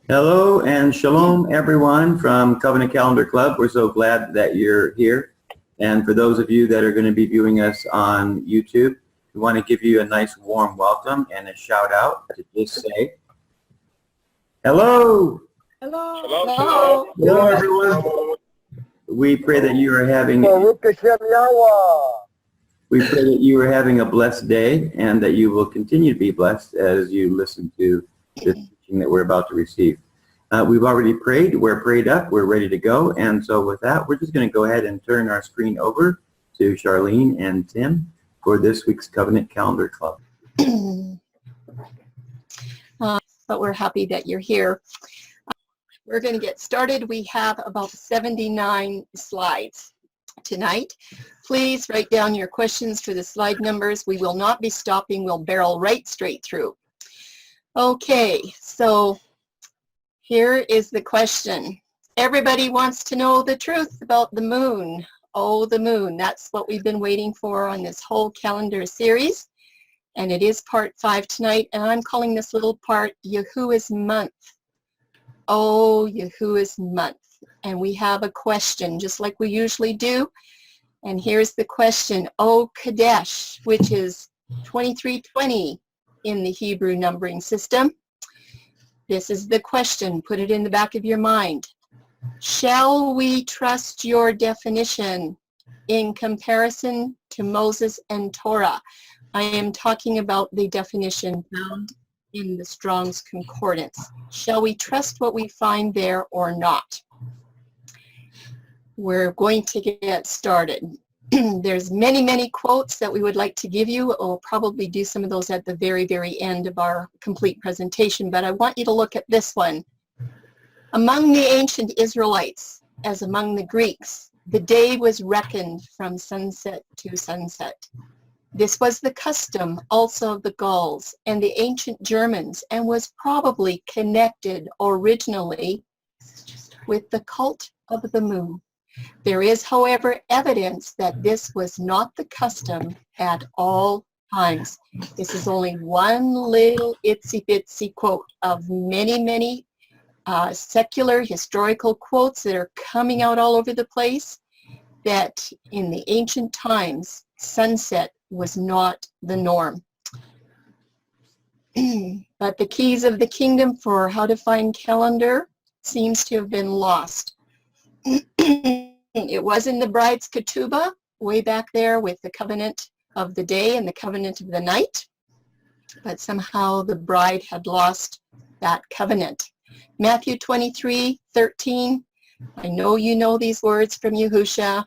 Hello and shalom, everyone from Covenant Calendar Club. We're so glad that you're here. And for those of you that are going to be viewing us on YouTube, we want to give you a nice warm welcome and a shout out to just say, hello. Hello. Hello. Hello, everyone. We pray that you are having a blessed day and that you will continue to be blessed as you listen to this teaching that we're about to receive. We've already prayed. We're prayed up. We're ready to go. And so with that, we're just going to go ahead and turn our screen over to Charlene and Tim for this week's Covenant Calendar Club. But we're happy that you're here. We're going to get started. We have about 79 slides tonight. Please write down your questions for the slide numbers. We will not be stopping. We'll barrel right straight through. Okay, so here is the question. Everybody wants to know the truth about the moon. Oh, the moon. That's what we've been waiting for on this whole calendar series. And it is part 5 tonight. And I'm calling this little part Yahuwah's month. Oh, Yahuwah's month. And we have a question, just like we usually do. And here's the question. Oh, Kadesh, which is 2320 in the Hebrew numbering system. This is the question. Put it in the back of your mind. Shall we trust your definition in comparison to Moses and Torah? I am talking about the definition found in the Strong's Concordance. Shall we trust what we find there or not? We're going to get started. There's many quotes that we would like to give you. We'll probably do some of those at the very end of our complete presentation, but I want you to look at this one. Among the ancient Israelites, as among the Greeks, the day was reckoned from sunset to sunset. This was the custom also of the Gauls and the ancient Germans, and was probably connected originally with the cult of the moon. There is, however, evidence that this was not the custom at all times. This is only one little itsy-bitsy quote of many secular historical quotes that are coming out all over the place, that in the ancient times, sunset was not the norm. But the keys of the kingdom for how to find calendar seems to have been lost. It was in the bride's ketubah, way back there with the covenant of the day and the covenant of the night, but somehow the bride had lost that covenant. Matthew 23:13, I know you know these words from Yahusha.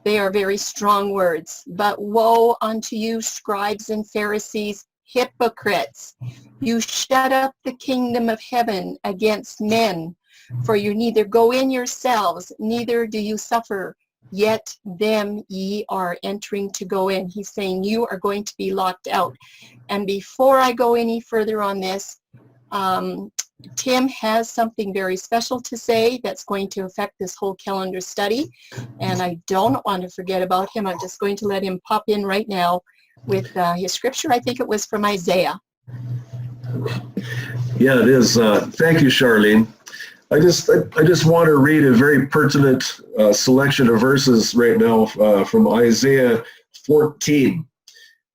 They are very strong words. But woe unto you, scribes and Pharisees, hypocrites! You shut up the kingdom of heaven against men. For you neither go in yourselves, neither do you suffer, yet them ye are entering to go in. He's saying you are going to be locked out. And before I go any further on this, Tim has something very special to say that's going to affect this whole calendar study. And I don't want to forget about him. I'm just going to let him pop in right now with his scripture. I think it was from Isaiah. Yeah, it is. Thank you, Charlene. I just want to read a very pertinent selection of verses right now from Isaiah 14.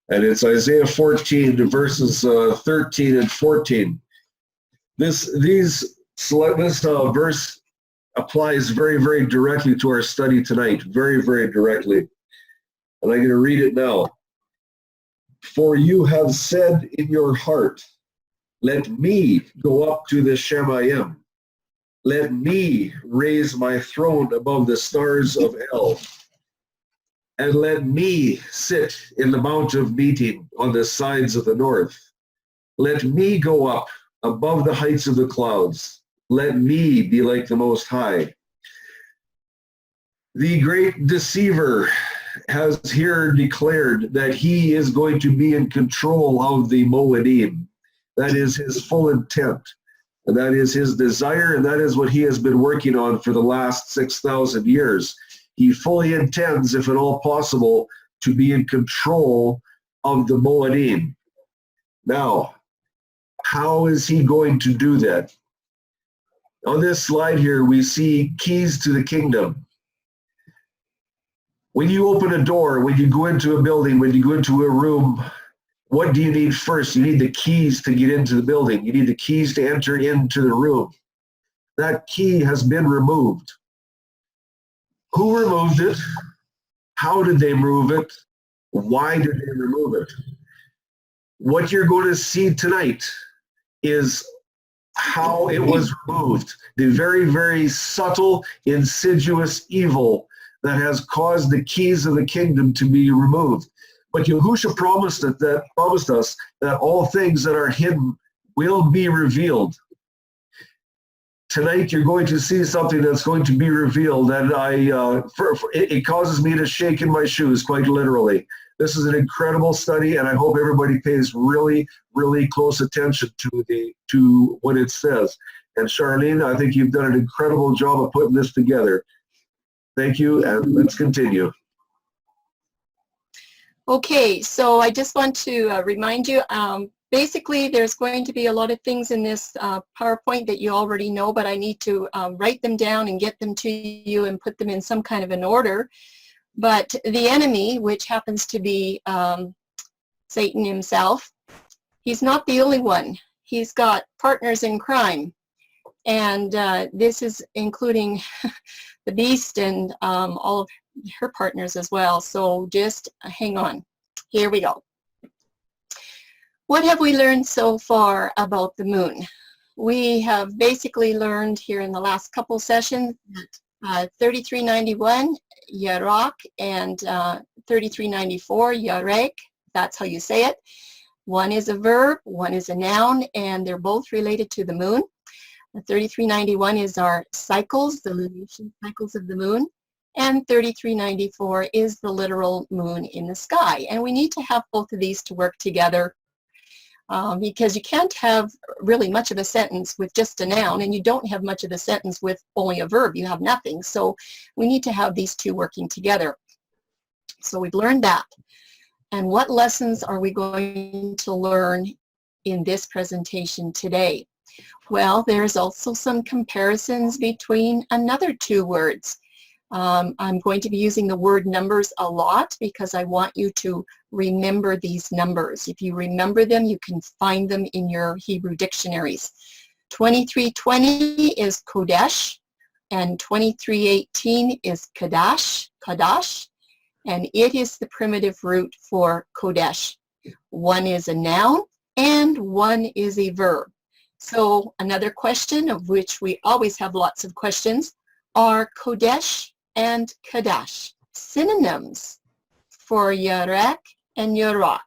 And it's Isaiah 14, verses 13 and 14. This verse applies very directly to our study tonight, very directly. And I'm going to read it now. For you have said in your heart, let me go up to the Shemayim. Let me raise my throne above the stars of El. And let me sit in the mount of meeting on the sides of the north. Let me go up above the heights of the clouds. Let me be like the Most High. The great deceiver has here declared that he is going to be in control of the Moedim. That is his full intent. And that is his desire, and that is what he has been working on for the last 6,000 years. He fully intends, if at all possible, to be in control of the Moedim. Now, How is he going to do that? On this slide here, we see keys to the kingdom. When you open a door, when you go into a building, when you go into a room, what do you need first? You need the keys to get into the building. You need the keys to enter into the room. That key has been removed. Who removed it? How did they remove it? Why did they remove it? What you're going to see tonight is how it was removed. The very, very subtle, insidious evil that has caused the keys of the kingdom to be removed. But Yahushua promised us that all things that are hidden will be revealed. Tonight you're going to see something that's going to be revealed, and it causes me to shake in my shoes, quite literally. This is an incredible study, and I hope everybody pays really, really close attention to what it says. And Charlene, I think you've done an incredible job of putting this together. Thank you, and let's continue. Okay, so I just want to remind you, basically there's going to be a lot of things in this PowerPoint that you already know, but I need to write them down and get them to you and put them in some kind of an order. But the enemy, which happens to be Satan himself, he's not the only one. He's got partners in crime. And this is including the beast and all of her partners as well. So just hang on. Here we go. What have we learned so far about the moon? We have basically learned here in the last couple sessions that 3391, Yarak, and 3394, Yarek, that's how you say it. One is a verb, one is a noun, and they're both related to the moon. 3391 is our cycles, the lunation cycles of the moon, and 3394 is the literal moon in the sky. And we need to have both of these to work together because you can't have really much of a sentence with just a noun, and you don't have much of a sentence with only a verb. You have nothing. So we need to have these two working together. So we've learned that. And what lessons are we going to learn in this presentation today? Well, there's also some comparisons between another two words. I'm going to be using the word numbers a lot because I want you to remember these numbers. If you remember them, you can find them in your Hebrew dictionaries. 2320 is Kodesh, and 2318 is Kadash, and it is the primitive root for Kodesh. One is a noun and one is a verb. So another question, of which we always have lots of questions, are Kodesh and Kadash synonyms for Yarek and Yarak?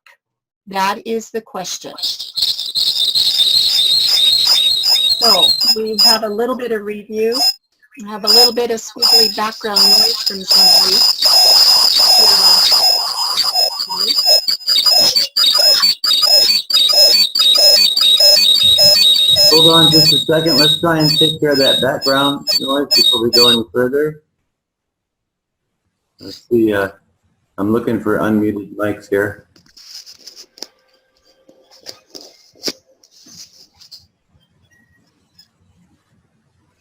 That is the question. So we have a little bit of review. We have a little bit of squiggly background noise from somebody. Hold on just a second. Let's try and take care of that background noise before we go any further. Let's see. I'm looking for unmuted mics here.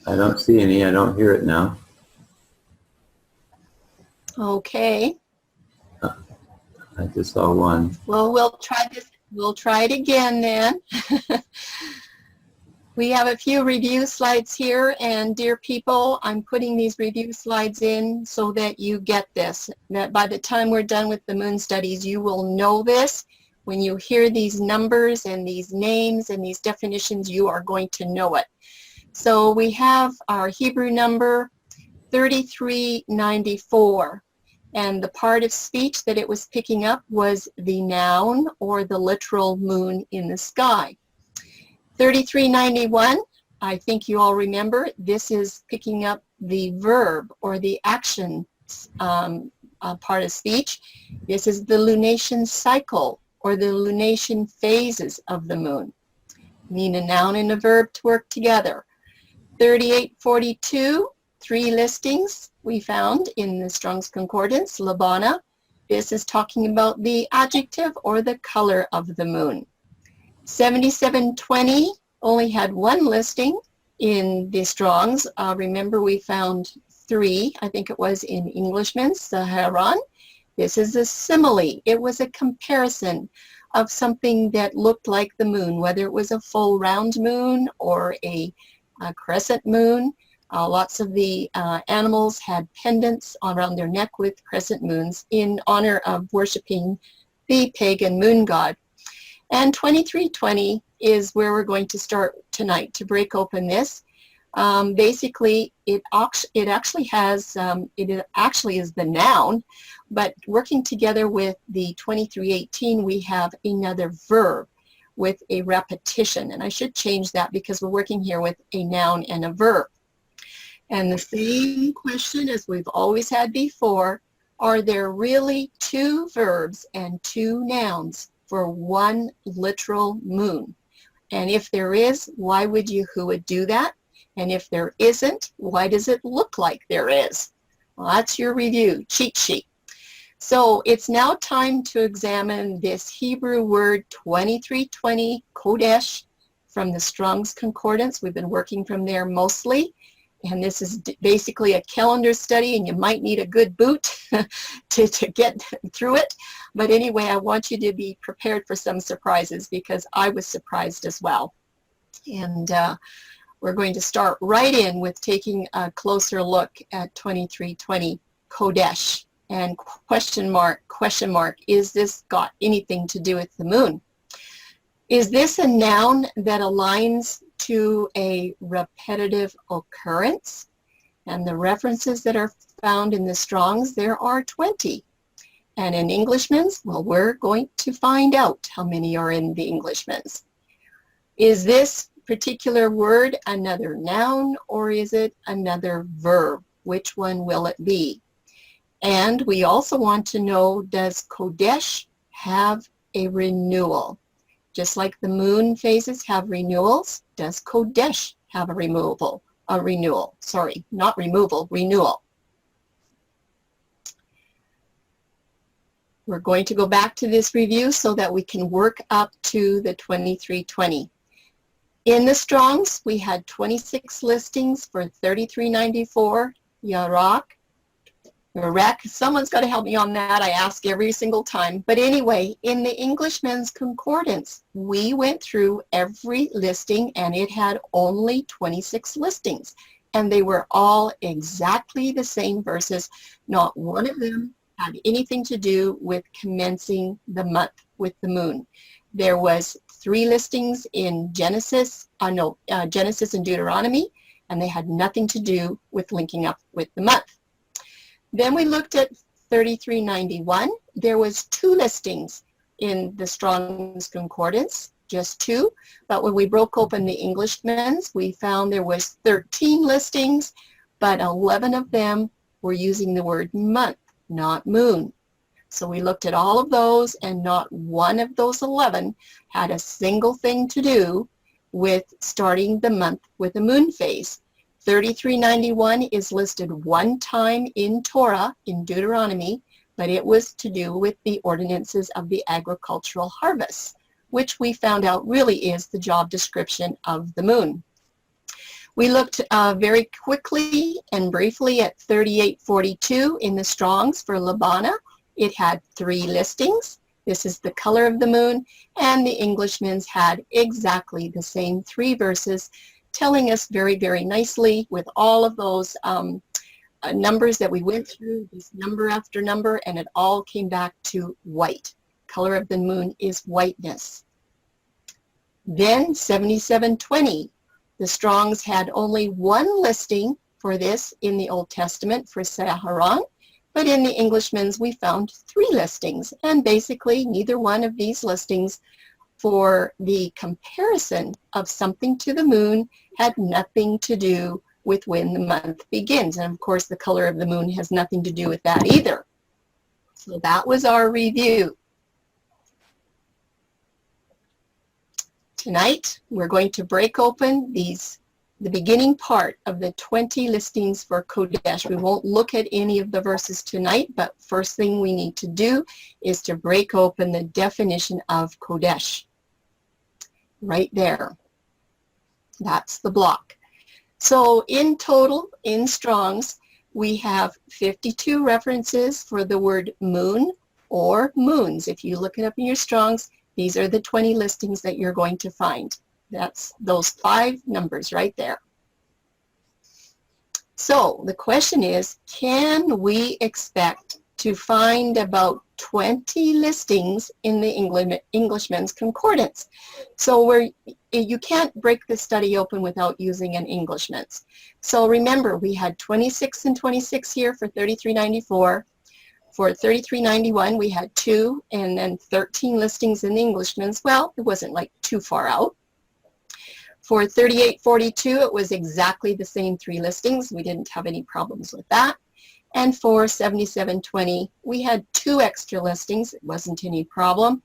I don't see any. I don't hear it now. Okay. I just saw one. Well, we'll try this. We'll try it again then. We have a few review slides here, and dear people, I'm putting these review slides in so that you get this. That by the time we're done with the moon studies, you will know this. When you hear these numbers and these names and these definitions, you are going to know it. So we have our Hebrew number 3394. And the part of speech that it was picking up was the noun or the literal moon in the sky. 3391, I think you all remember, this is picking up the verb or the action part of speech. This is the lunation cycle or the lunation phases of the moon. Need a noun and a verb to work together. 3842, 3 listings we found in the Strong's Concordance, Labana. This is talking about the adjective or the color of the moon. 7720 only had one listing in the Strongs. Remember, we found 3, I think it was, in Englishman's, Saharan. This is a simile. It was a comparison of something that looked like the moon, whether it was a full round moon or a crescent moon. Lots of the animals had pendants around their neck with crescent moons in honor of worshiping the pagan moon god. And 2320 is where we're going to start tonight to break open this. Basically, it actually is the noun, but working together with the 2318, we have another verb with a repetition. And I should change that because we're working here with a noun and a verb. And the same question as we've always had before, are there really 2 verbs and 2 nouns for one literal moon? And if there is, who would do that? And if there isn't, why does it look like there is? Well, that's your review cheat sheet. So it's now time to examine this Hebrew word 2320 Kodesh from the Strong's Concordance. We've been working from there mostly. And this is basically a calendar study, and you might need a good boot to get through it. But anyway, I want you to be prepared for some surprises because I was surprised as well. And we're going to start right in with taking a closer look at 2320 Kodesh. And question mark, is this got anything to do with the moon? Is this a noun that aligns to a repetitive occurrence? And the references that are found in the Strongs, there are 20. And in Englishman's, well, we're going to find out how many are in the Englishman's. Is this particular word another noun or is it another verb? Which one will it be? And we also want to know, does Kodesh have a renewal? Just like the moon phases have renewals, does Kodesh have a renewal? Sorry, not removal, renewal. We're going to go back to this review so that we can work up to the 2320. In the Strongs, we had 26 listings for 3394, Yarak. Someone's got to help me on that. I ask every single time. But anyway, in the Englishman's Concordance, we went through every listing and it had only 26 listings. And they were all exactly the same verses. Not one of them had anything to do with commencing the month with the moon. There was 3 listings in Genesis and Deuteronomy, and they had nothing to do with linking up with the month. Then we looked at 3391. There was 2 listings in the Strong's Concordance, just 2. But when we broke open the Englishman's, we found there was 13 listings, but 11 of them were using the word month, not moon. So we looked at all of those, and not one of those 11 had a single thing to do with starting the month with a moon phase. 3391 is listed one time in Torah, in Deuteronomy, but it was to do with the ordinances of the agricultural harvest, which we found out really is the job description of the moon. We looked very quickly and briefly at 3842 in the Strongs for Labana. It had 3 listings. This is the color of the moon, and the Englishman's had exactly the same 3 verses, telling us very, very nicely with all of those numbers that we went through, this number after number, and it all came back to white. Color of the moon is whiteness. Then 7720. The Strongs had only 1 listing for this in the Old Testament for Saharan, but in the Englishman's we found 3 listings, and basically neither one of these listings for the comparison of something to the moon had nothing to do with when the month begins. And of course the color of the moon has nothing to do with that either. So that was our review. Tonight we're going to break open the beginning part of the 20 listings for Kodesh. We won't look at any of the verses tonight, but first thing we need to do is to break open the definition of Kodesh. right there. That's the block. So in total, in Strong's, we have 52 references for the word moon or moons. If you look it up in your Strong's, these are the 20 listings that you're going to find. That's those 5 numbers right there. So the question is, can we expect to find about 20 listings in the Englishman's Concordance? So you can't break the study open without using an Englishman's. So remember, we had 26 and 26 here for 3394. For 3391, we had 2, and then 13 listings in the Englishman's. Well, it wasn't like too far out. For 3842, it was exactly the same 3 listings. We didn't have any problems with that. And for 7720, we had 2 extra listings. It wasn't any problem.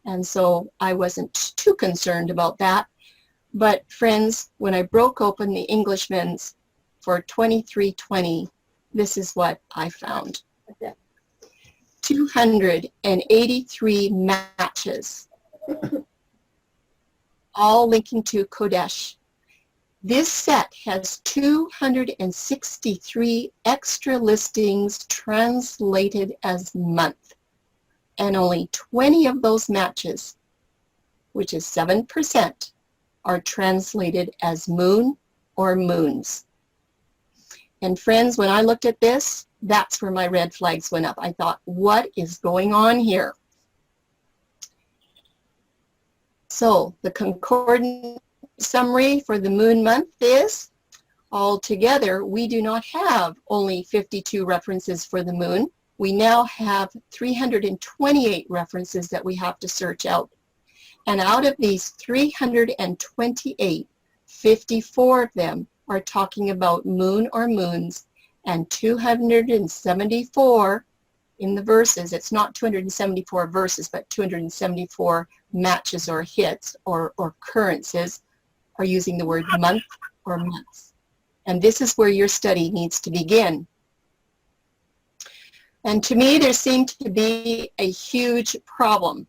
And so I wasn't too concerned about that. But friends, when I broke open the Englishman's for 2320, this is what I found. 283 matches, all linking to Kodesh. This set has 263 extra listings translated as month, and only 20 of those matches, which is 7%, are translated as moon or moons. And friends, when I looked at this, that's where my red flags went up. I thought, what is going on here? So the concordant summary for the moon month is, altogether, we do not have only 52 references for the moon. We now have 328 references that we have to search out. And out of these 328, 54 of them are talking about moon or moons, and 274 in the verses, it's not 274 verses, but 274 matches or hits or occurrences are using the word month or months. And this is where your study needs to begin. And to me, there seemed to be a huge problem.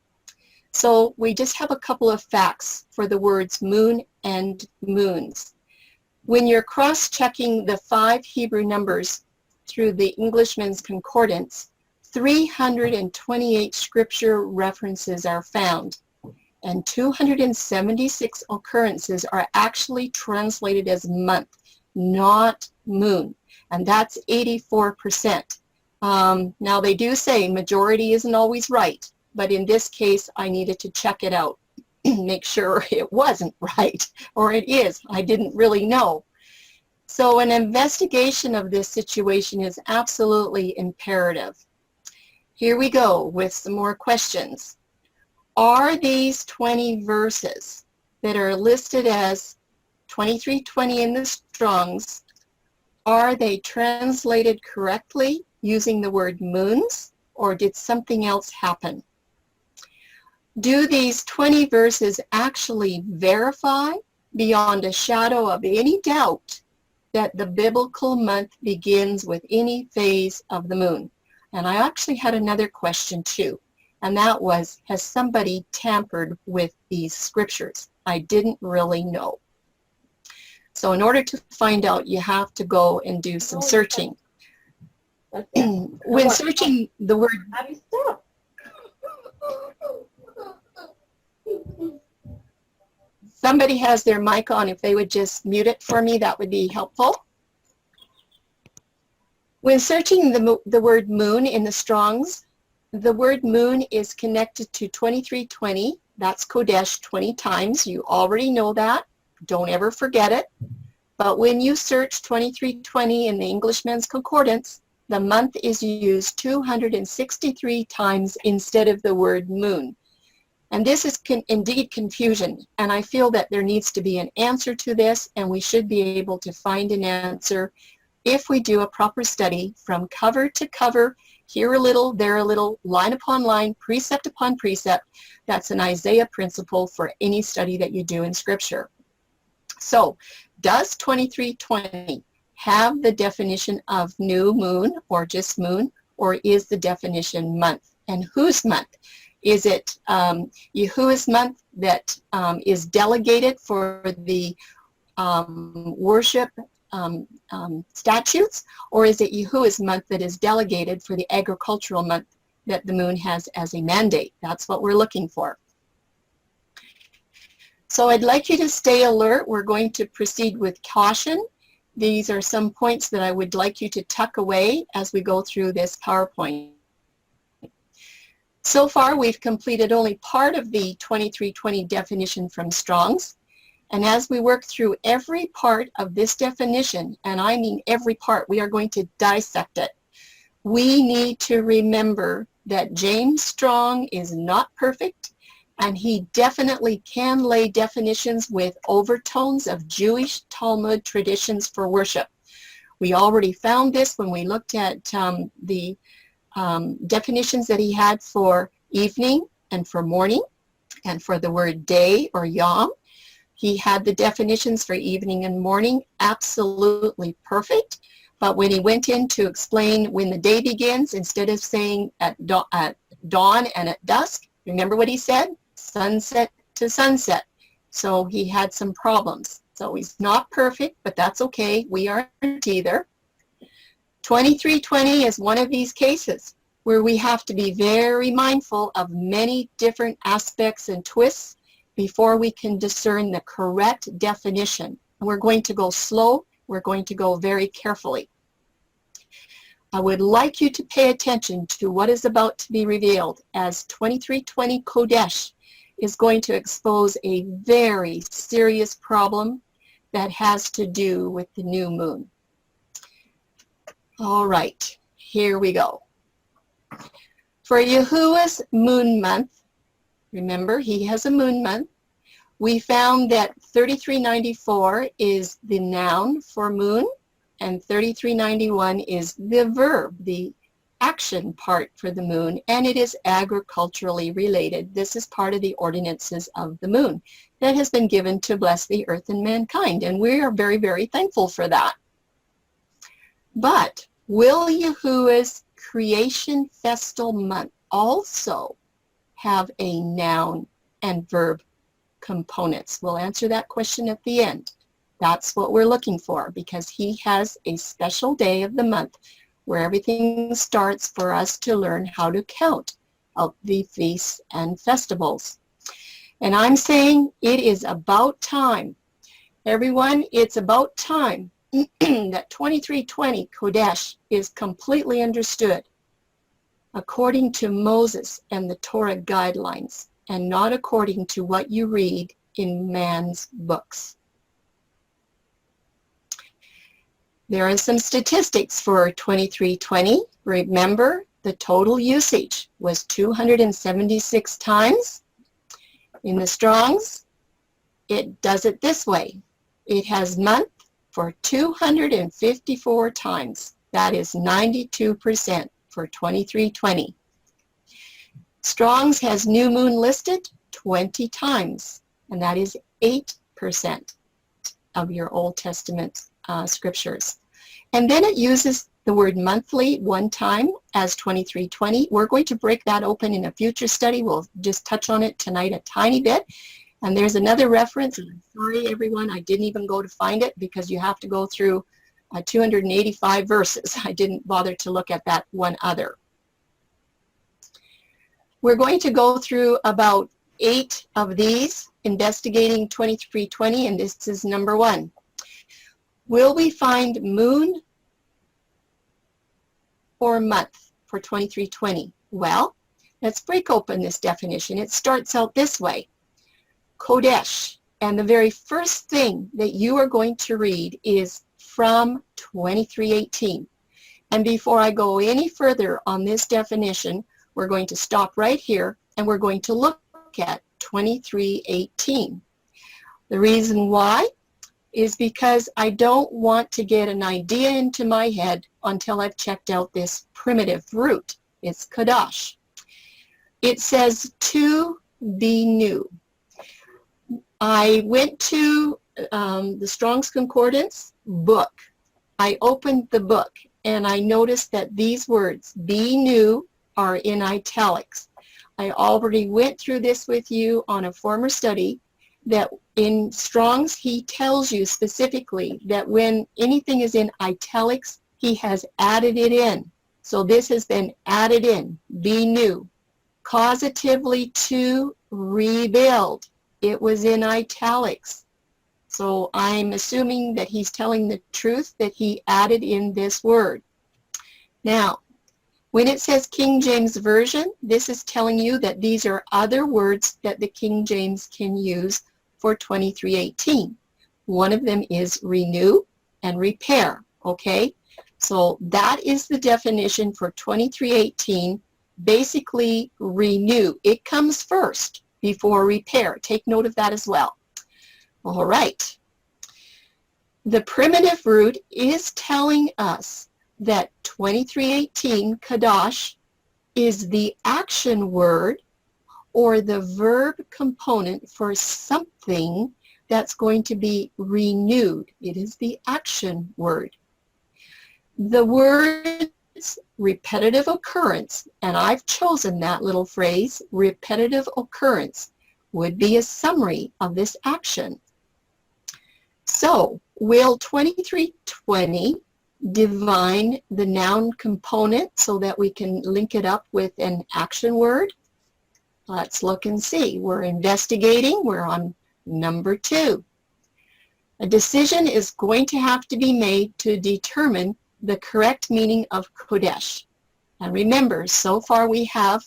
So we just have a couple of facts for the words moon and moons. When you're cross-checking the 5 Hebrew numbers through the Englishman's Concordance, 328 scripture references are found, and 276 occurrences are actually translated as month, not moon, and that's 84%. Now they do say majority isn't always right, but in this case I needed to check it out, make sure it wasn't right, or it is. I didn't really know. So an investigation of this situation is absolutely imperative. Here we go with some more questions. Are these 20 verses that are listed as 2320 in the Strong's, are they translated correctly using the word moons, or did something else happen? Do these 20 verses actually verify beyond a shadow of any doubt that the biblical month begins with any phase of the moon? And I actually had another question too, and that was, has somebody tampered with these scriptures? I didn't really know. So in order to find out, you have to go and do some searching. When searching the word... How do you stop? Somebody has their mic on. If they would just mute it for me, that would be helpful. When searching the word moon in the Strong's, the word moon is connected to 2320. That's Kodesh 20 times. You already know that. Don't ever forget it. But when you search 2320 in the Englishman's Concordance, the month is used 263 times instead of the word moon. And this is indeed confusion, and I feel that there needs to be an answer to this, and we should be able to find an answer if we do a proper study from cover to cover, here a little, there a little, line upon line, precept upon precept. That's an Isaiah principle for any study that you do in Scripture. So, does 2320 have the definition of new moon or just moon, or is the definition month? And whose month? Is it Yahuwah's month that is delegated for the worship statutes, or is it Yahuwah's month that is delegated for the agricultural month that the moon has as a mandate? That's what we're looking for. So I'd like you to stay alert. We're going to proceed with caution. These are some points that I would like you to tuck away as we go through this PowerPoint. So far, we've completed only part of the 2320 definition from Strong's. And as we work through every part of this definition, and I mean every part, we are going to dissect it. We need to remember that James Strong is not perfect, and he definitely can lay definitions with overtones of Jewish Talmud traditions for worship. We already found this when we looked at the definitions that he had for evening and for morning, and for the word day or yom. He had the definitions for evening and morning absolutely perfect, but when he went in to explain when the day begins, instead of saying at dawn and at dusk, remember what he said? Sunset to sunset. So he had some problems. So he's not perfect, but that's okay. We aren't either. 2320 is one of these cases where we have to be very mindful of many different aspects and twists before we can discern the correct definition. We're going to go slow. We're going to go very carefully. I would like you to pay attention to what is about to be revealed, as 2320 Kodesh is going to expose a very serious problem that has to do with the new moon. All right, here we go. For Yahuwah's moon month, remember he has a moon month, we found that 3394 is the noun for moon, and 3391 is the verb, the action part for the moon, and it is agriculturally related. This is part of the ordinances of the moon that has been given to bless the earth and mankind, and we are very, very thankful for that. But will Yahuwah's creation festal month also have a noun and verb components? We'll answer that question at the end. That's what we're looking for, because he has a special day of the month where everything starts for us to learn how to count out the feasts and festivals. And I'm saying it is about time. Everyone, it's about time that 2320 Kodesh is completely understood according to Moses and the Torah guidelines, and not according to what you read in man's books. There are some statistics for 2320. Remember, the total usage was 276 times. In the Strong's, it does it this way. It has month for 254 times. That is 92% for 2320. Strong's has new moon listed 20 times, and that is 8% of your Old Testament scriptures. And then it uses the word monthly one time as 2320. We're going to break that open in a future study. We'll just touch on it tonight a tiny bit. And there's another reference. I'm sorry, everyone, I didn't even go to find it because you have to go through 285 verses. I didn't bother to look at that one other. We're going to go through about 8 of these, investigating 2320, and this is number 1. Will we find moon or month for 2320? Well, let's break open this definition. It starts out this way. Kodesh, and the very first thing that you are going to read is from 2318. And before I go any further on this definition, we're going to stop right here and we're going to look at 2318. The reason why is because I don't want to get an idea into my head until I've checked out this primitive root. It's Kadash. It says to be new. I went to the Strong's Concordance book. I opened the book and I noticed that these words, be new, are in italics. I already went through this with you on a former study, that in Strong's, he tells you specifically that when anything is in italics, he has added it in. So this has been added in. Be new. Causatively to rebuild. It was in italics. So I'm assuming that he's telling the truth, that he added in this word. Now, when it says King James Version, this is telling you that these are other words that the King James can use for 2318. One of them is renew and repair, okay? So that is the definition for 2318. Basically, renew. It comes first before repair. Take note of that as well. All right. The primitive root is telling us that 2318, kadosh, is the action word or the verb component for something that's going to be renewed. It is the action word. The words repetitive occurrence, and I've chosen that little phrase, repetitive occurrence, would be a summary of this action. So, will 2320 define the noun component so that we can link it up with an action word? Let's look and see. We're investigating. We're on number 2. A decision is going to have to be made to determine the correct meaning of Kodesh. And remember, so far we have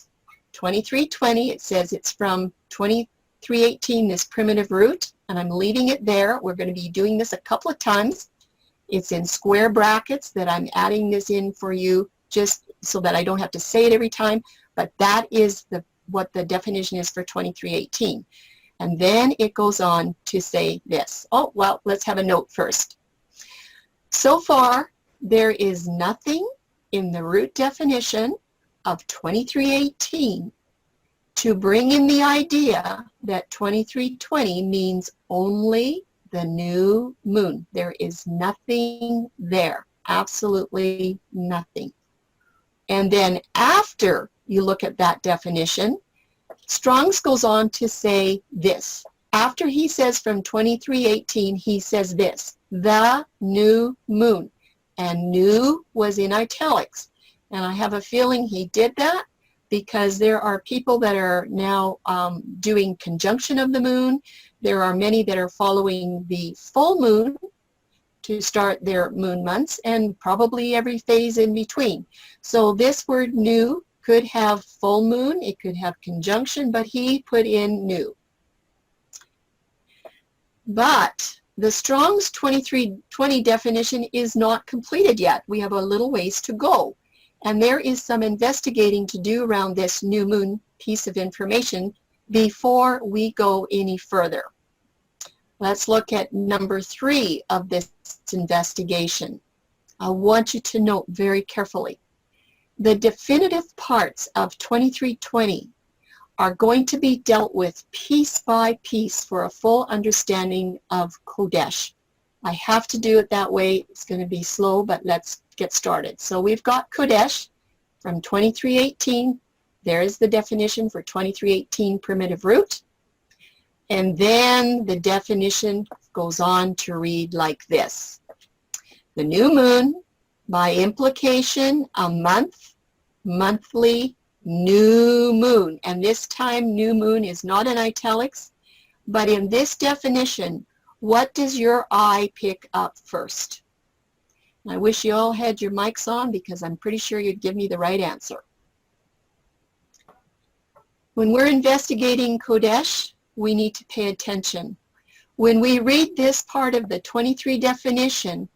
2320. It says it's from 2318, this primitive root, and I'm leaving it there. We're going to be doing this a couple of times. It's in square brackets that I'm adding this in for you just so that I don't have to say it every time, but that is what the definition is for 2318. And then it goes on to say this. Oh, well, let's have a note first. So far, there is nothing in the root definition of 2318 to bring in the idea that 2320 means only the new moon. There is nothing there, absolutely nothing. And then after you look at that definition, Strong's goes on to say this. After he says from 2318, he says this, the new moon. And new was in italics. And I have a feeling he did that because there are people that are now doing conjunction of the moon. There are many that are following the full moon to start their moon months, and probably every phase in between. So this word new could have full moon, it could have conjunction, but he put in new. But the Strong's 2320 definition is not completed yet. We have a little ways to go. And there is some investigating to do around this new moon piece of information before we go any further. Let's look at number 3 of this investigation. I want you to note very carefully. The definitive parts of 2320 are going to be dealt with piece by piece for a full understanding of Kodesh. I have to do it that way. It's going to be slow, but let's get started. So we've got Kodesh from 2318. There is the definition for 2318 primitive root. And then the definition goes on to read like this. The new moon, by implication, a month, monthly, new moon. And this time, new moon is not in italics, but in this definition, what does your eye pick up first? I wish you all had your mics on because I'm pretty sure you'd give me the right answer. When we're investigating Kodesh, we need to pay attention. When we read this part of the 23 definition,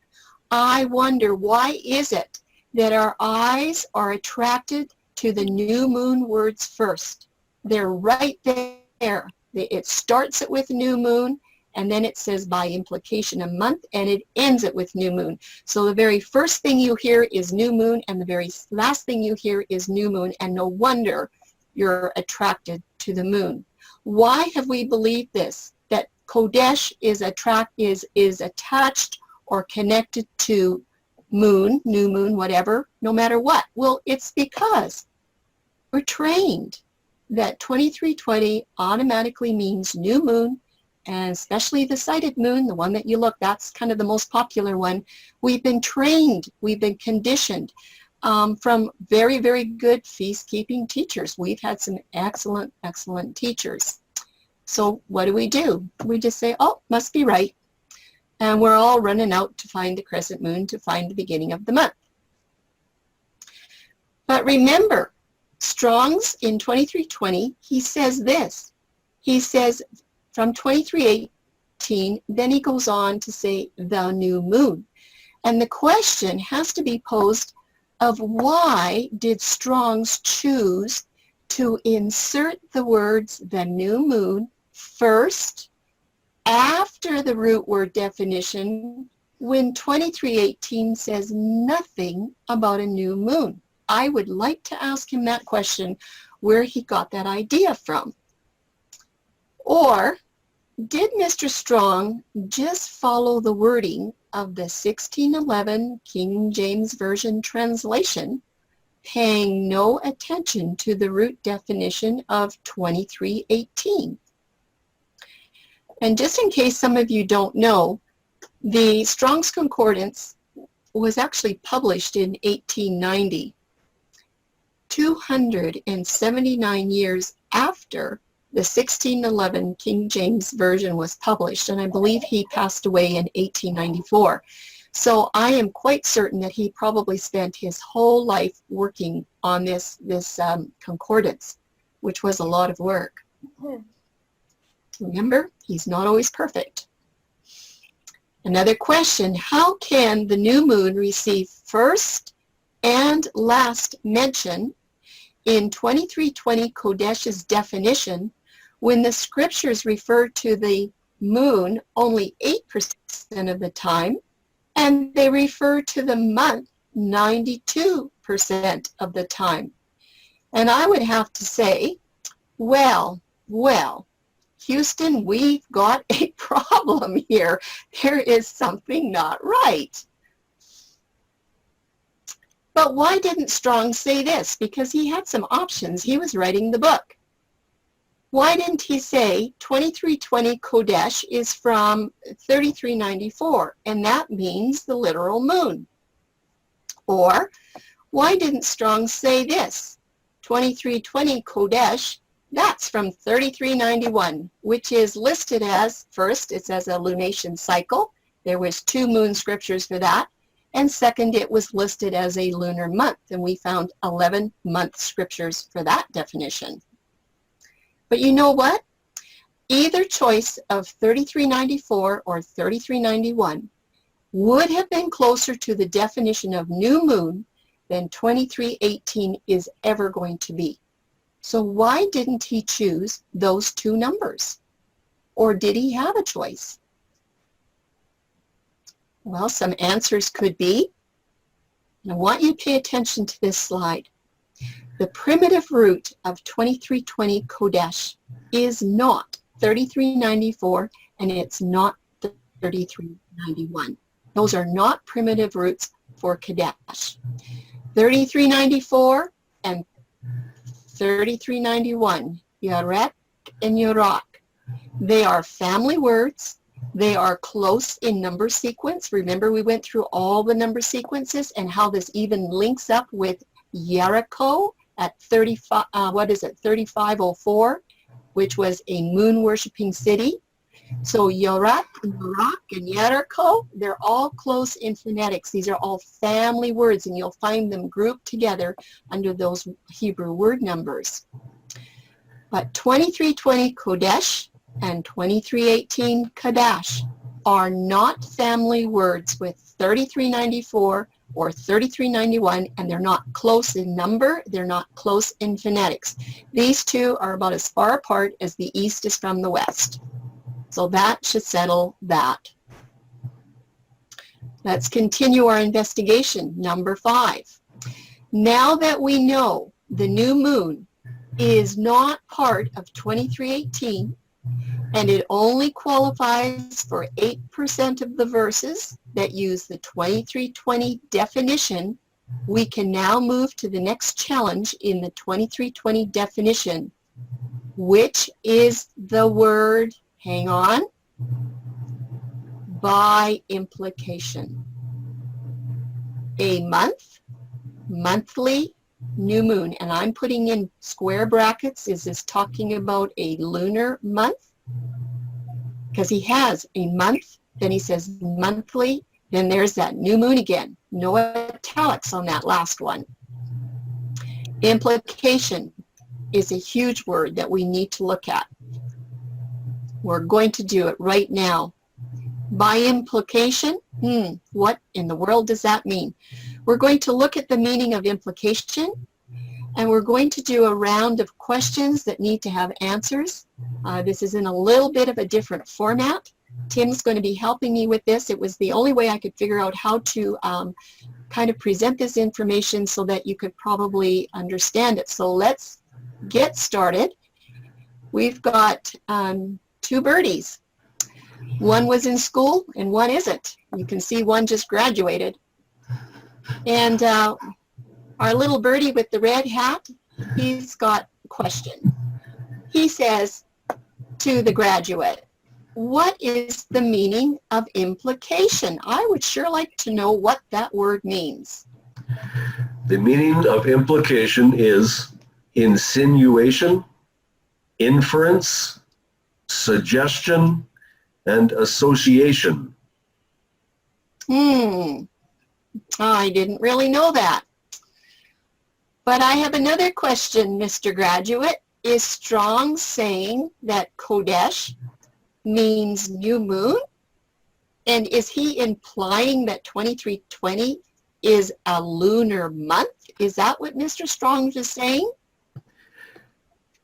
I wonder why is it that our eyes are attracted to the new moon words first? They're right there. It starts it with new moon, and then it says by implication a month, and it ends it with new moon. So the very first thing you hear is new moon, and the very last thing you hear is new moon, and no wonder you're attracted to the moon. Why have we believed this? That Kodesh is attached or connected to moon, new moon, whatever, no matter what. Well, it's because we're trained. that 2320 automatically means new moon, and especially the sighted moon, the one that you look, that's kind of the most popular one. We've been trained, we've been conditioned from very, very good feast-keeping teachers. We've had some excellent, excellent teachers. So what do? We just say, oh, must be right. And we're all running out to find the crescent moon to find the beginning of the month. But remember, Strong's in 2320, he says this. He says from 2318, then he goes on to say the new moon. And the question has to be posed of why did Strong's choose to insert the words the new moon first after the root word definition when 2318 says nothing about a new moon? I would like to ask him that question, where he got that idea from. Or did Mr. Strong just follow the wording of the 1611 King James Version translation, paying no attention to the root definition of 2318? And just in case some of you don't know, the Strong's Concordance was actually published in 1890, 279 years after the 1611 King James Version was published, and I believe he passed away in 1894. So I am quite certain that he probably spent his whole life working on this concordance, which was a lot of work. Remember, he's not always perfect. Another question, how can the new moon receive first and last mention in 2320 Kodesh's definition when the scriptures refer to the moon only 8% of the time and they refer to the month 92% of the time? And I would have to say, well, Houston, we've got a problem here. There is something not right. But why didn't Strong say this? Because he had some options. He was writing the book. Why didn't he say 2320 Kodesh is from 3394, and that means the literal moon? Or why didn't Strong say this? 2320 Kodesh, that's from 3391, which is listed as, first, it says a lunation cycle. There was 2 moon scriptures for that. And second, it was listed as a lunar month, and we found 11 month scriptures for that definition. But you know what? Either choice of 3394 or 3391 would have been closer to the definition of new moon than 2318 is ever going to be. So why didn't he choose those 2 numbers? Or did he have a choice? Well, some answers could be, and I want you to pay attention to this slide. The primitive root of 2320 Kodesh is not 3394 and it's not 3391. Those are not primitive roots for Kodesh. 3394 and 3391, Yarek and Yorak, they are family words. They are close in number sequence. Remember, we went through all the number sequences and how this even links up with Jericho at 3504, which was a moon worshiping city. So Yorak and Jericho, they're all close in phonetics. These are all family words, and you'll find them grouped together under those Hebrew word numbers. But 2320 Kodesh and 2318 Kadash are not family words with 3394 or 3391, and they're not close in number, they're not close in phonetics. These 2 are about as far apart as the east is from the west. So that should settle that. Let's continue our investigation. Number 5. Now that we know the new moon is not part of 2318, and it only qualifies for 8% of the verses that use the 2320 definition, we can now move to the next challenge in the 2320 definition. which is the word, hang on, by implication. A month, monthly, new moon. And I'm putting in square brackets. Is this talking about a lunar month? Because he has a month, then he says monthly, then there's that new moon again. No italics on that last one. Implication is a huge word that we need to look at. We're going to do it right now. By implication, what in the world does that mean? We're going to look at the meaning of implication, and we're going to do a round of questions that need to have answers. This is in a little bit of a different format. Tim's going to be helping me with this. It was the only way I could figure out how to kind of present this information so that you could probably understand it. So let's get started. We've got 2 birdies. One was in school and one isn't. You can see one just graduated. And our little birdie with the red hat, he's got a question. He says to the graduate, what is the meaning of implication? I would sure like to know what that word means. The meaning of implication is insinuation, inference, suggestion, and association. I didn't really know that. But I have another question, Mr. Graduate. Is Strong saying that Kodesh means new moon? And is he implying that 2320 is a lunar month? Is that what Mr. Strong is saying?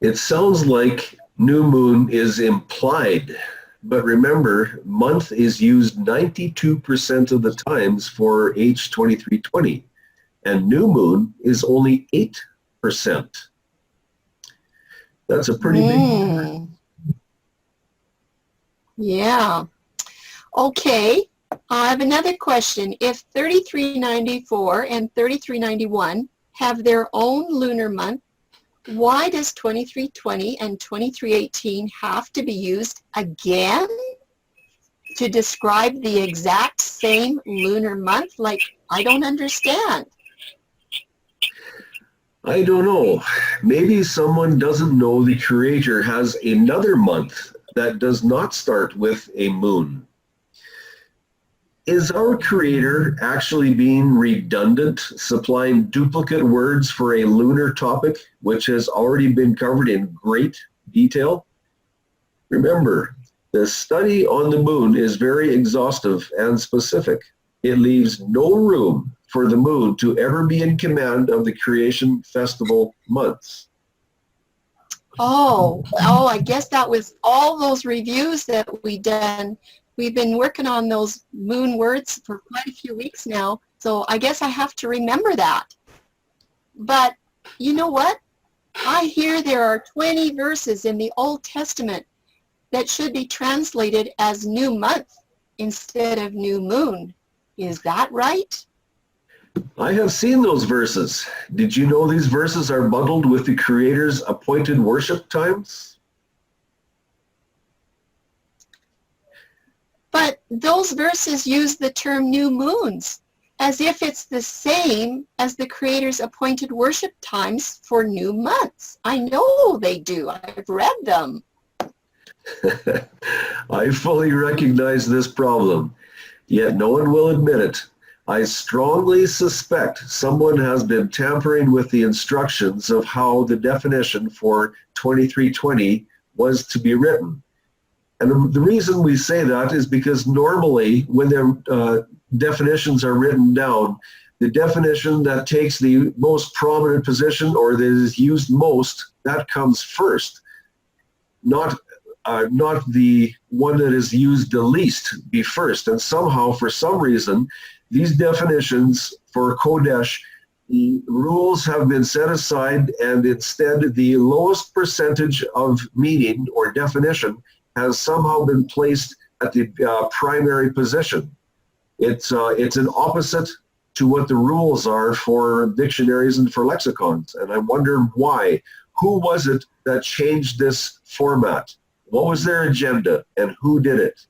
It sounds like new moon is implied, but remember, month is used 92% of the times for H2320, and new moon is only 8%. That's a pretty big difference. Yeah. Okay. I have another question. If 3394 and 3391 have their own lunar month, why does 2320 and 2318 have to be used again to describe the exact same lunar month? Like, I don't understand. I don't know. Maybe someone doesn't know the Creator has another month that does not start with a moon. Is our Creator actually being redundant, supplying duplicate words for a lunar topic which has already been covered in great detail? Remember, the study on the moon is very exhaustive and specific. It leaves no room for the moon to ever be in command of the creation festival months. Oh, I guess that was all those reviews that we done. We've been working on those moon words for quite a few weeks now, so I guess I have to remember that. But you know what? I hear there are 20 verses in the Old Testament that should be translated as new month instead of new moon. Is that right? I have seen those verses. Did you know these verses are bundled with the Creator's appointed worship times? But those verses use the term new moons as if it's the same as the Creator's appointed worship times for new months. I know they do. I've read them. I fully recognize this problem, yet no one will admit it. I strongly suspect someone has been tampering with the instructions of how the definition for 2320 was to be written. And the reason we say that is because normally when their definitions are written down, the definition that takes the most prominent position or that is used most, that comes first, not the one that is used the least be first. And somehow, for some reason, these definitions for Kodesh, the rules have been set aside, and instead the lowest percentage of meaning or definition has somehow been placed at the primary position. It's an opposite to what the rules are for dictionaries and for lexicons, and I wonder why. who was it that changed this format? What was their agenda and who did it?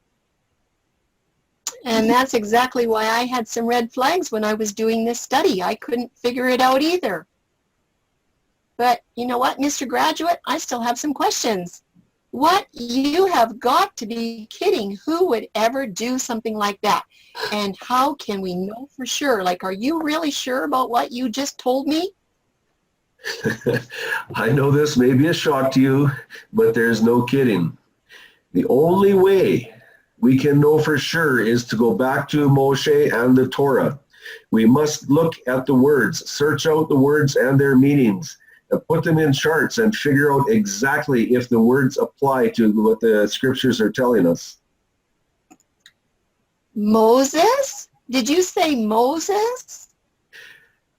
And that's exactly why I had some red flags when I was doing this study. I couldn't figure it out either. But you know what, Mr. Graduate, I still have some questions. What? You have got to be kidding. Who would ever do something like that? And how can we know for sure? Like, are you really sure about what you just told me? I know this may be a shock to you, but there's no kidding. The only way we can know for sure is to go back to Moshe and the Torah. We must look at the words, search out the words and their meanings, and put them in charts and figure out exactly if the words apply to what the scriptures are telling us. Moses? Did you say Moses?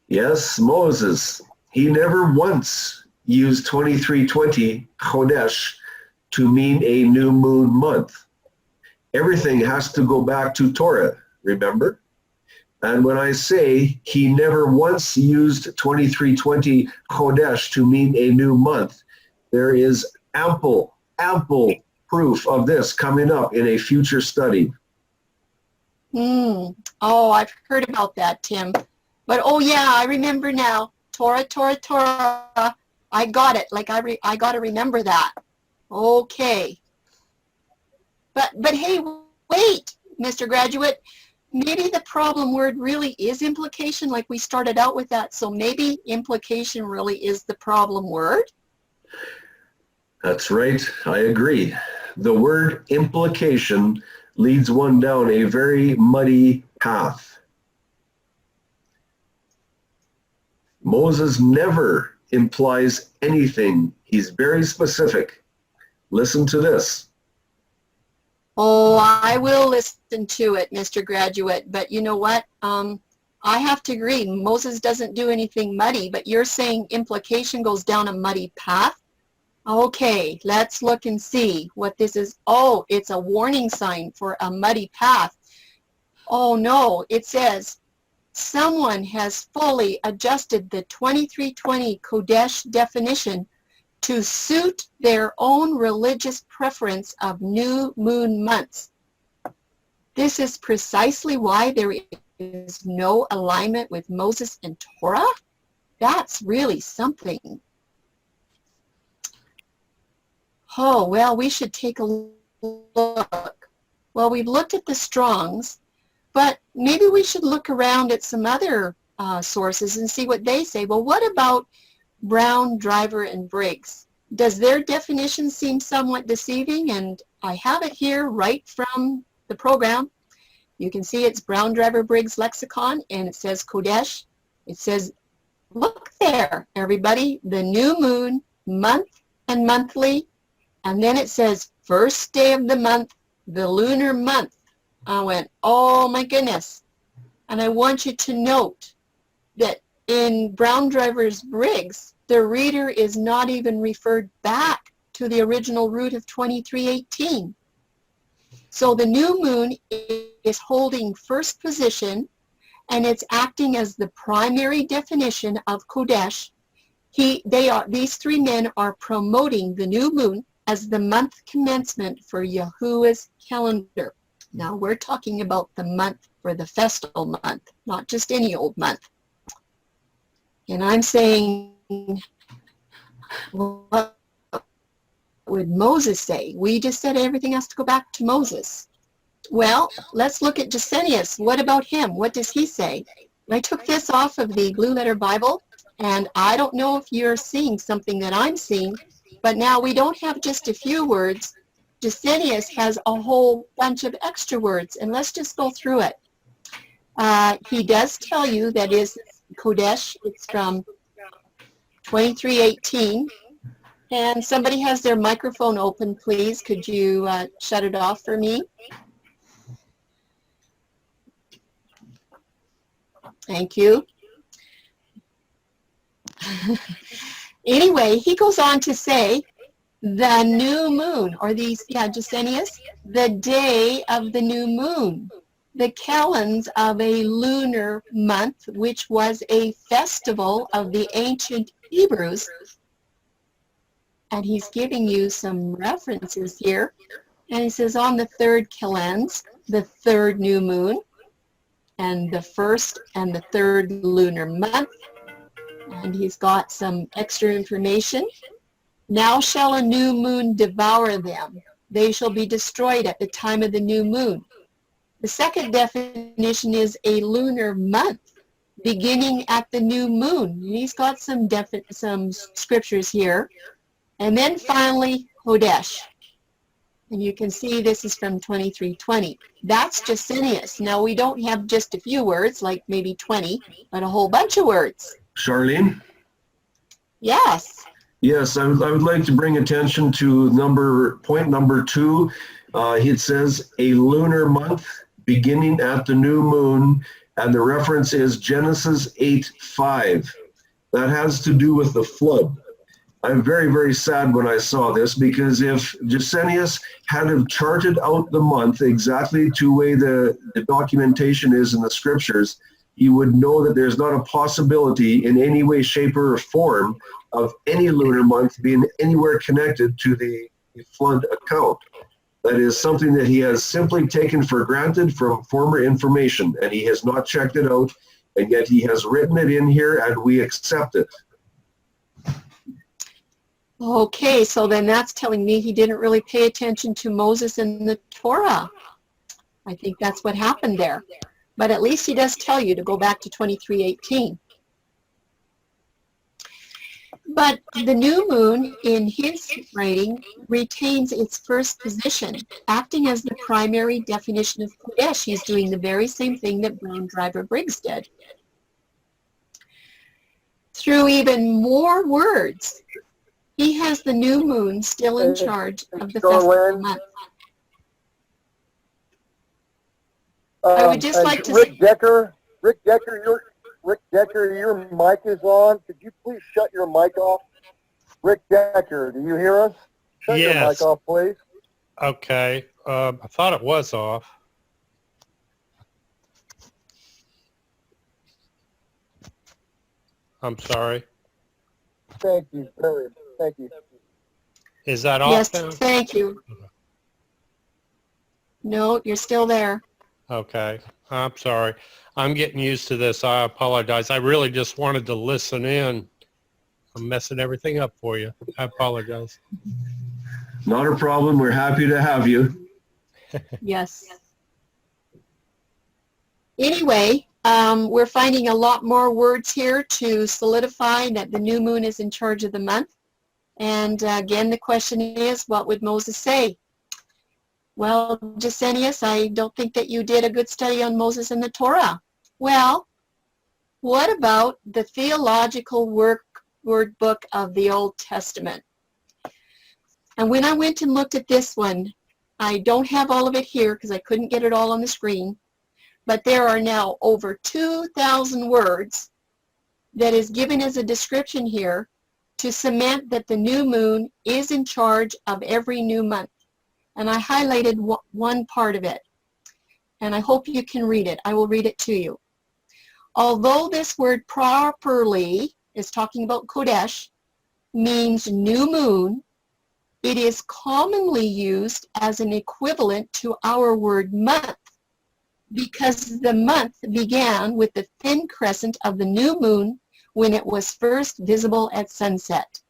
Yes, Moses. He never once used 2320 Chodesh to mean a new moon month. Everything has to go back to Torah, remember? And when I say he never once used 2320 Chodesh to mean a new month, there is ample proof of this coming up in a future study. Oh, I've heard about that, Tim. But oh yeah, I remember now. Torah. I got it. Like I got to remember that. Okay. But hey, wait, Mr. Graduate. Maybe the problem word really is implication, like we started out with that. So maybe implication really is the problem word? That's right. I agree. The word implication leads one down a very muddy path. Moses never implies anything. He's very specific. Listen to this. Oh, I will listen to it, Mr. Graduate, but you know what? I have to agree. Moses doesn't do anything muddy, but you're saying implication goes down a muddy path? Okay, let's look and see what this is. Oh, it's a warning sign for a muddy path. Oh no, it says, someone has fully adjusted the 2320 Kodesh definition to suit their own religious preference of new moon months. This is precisely why there is no alignment with Moses and Torah? That's really something. Oh, well, we should take a look. Well, we've looked at the Strongs, but maybe we should look around at some other sources and see what they say. Well, what about Brown, Driver, and Briggs? Does their definition seem somewhat deceiving? And I have it here right from the program. You can see it's Brown, Driver, Briggs Lexicon, and it says Kodesh. It says, look there, everybody, the new moon, month and monthly, and then it says first day of the month, the lunar month. I went, oh my goodness. And I want you to note that in Brown, Driver's Briggs, the reader is not even referred back to the original root of 2318. So the new moon is holding first position, and it's acting as the primary definition of Kodesh. These three men are promoting the new moon as the month commencement for Yahuwah's calendar. Now we're talking about the month for the festal month, not just any old month. And I'm saying, what would Moses say? We just said everything has to go back to Moses. Well, let's look at Gesenius. What about him? What does he say? I took this off of the Blue Letter Bible, and I don't know if you're seeing something that I'm seeing, but now we don't have just a few words. Gesenius has a whole bunch of extra words, and let's just go through it. He does tell you that is Kodesh. It's from 2318. And somebody has their microphone open, please. Could you shut it off for me? Thank you. Anyway, he goes on to say, the new moon, or Gesenius, the day of the new moon, the calends of a lunar month, which was a festival of the ancient Hebrews, and he's giving you some references here. And he says on the third kalends, the third new moon, and the first and the third lunar month. And he's got some extra information. Now shall a new moon devour them. They shall be destroyed at the time of the new moon. The second definition is a lunar month beginning at the new moon. And he's got some scriptures here. And then finally, Hodesh. And you can see this is from 2320. That's Jasenius. Now we don't have just a few words, like maybe 20, but a whole bunch of words. Charlene? Yes. Yes, I would like to bring attention to point number 2. It says a lunar month beginning at the new moon, and the reference is Genesis 8:5. That has to do with the flood. I'm very, very sad when I saw this, because if Jasenius had have charted out the month exactly to the way the documentation is in the scriptures, he would know that there's not a possibility in any way, shape, or form of any lunar month being anywhere connected to the flood account. That is something that he has simply taken for granted from former information, and he has not checked it out, and yet he has written it in here, and we accept it. Okay, so then that's telling me he didn't really pay attention to Moses and the Torah. I think that's what happened there. But at least he does tell you to go back to 23:18. But the new moon in his writing retains its first position, acting as the primary definition of Kodesh. He's doing the very same thing that Brown Driver Briggs did. Through even more words, he has the new moon still in charge of the festival month. I would just like to Rick Decker, your mic is on. Could you please shut your mic off? Rick Decker, do you hear us? Shut your mic off, please. Okay. I thought it was off. I'm sorry. Thank you. Thank you. Is that off Yes, now? thank you. No, you're still there. Okay. I'm sorry. I'm getting used to this. I apologize. I really just wanted to listen in. I'm messing everything up for you. I apologize. Not a problem. We're happy to have you. Yes. Anyway, we're finding a lot more words here to solidify that the new moon is in charge of the month. And again, the question is, what would Moses say? Well, Jasenius, I don't think that you did a good study on Moses and the Torah. Well, what about the theological word book of the Old Testament? And when I went and looked at this one, I don't have all of it here because I couldn't get it all on the screen, but there are now over 2,000 words that is given as a description here to cement that the new moon is in charge of every new month. And I highlighted one part of it, and I hope you can read it. I will read it to you. Although this word properly is talking about Kodesh, means new moon, it is commonly used as an equivalent to our word month, because the month began with the thin crescent of the new moon when it was first visible at sunset.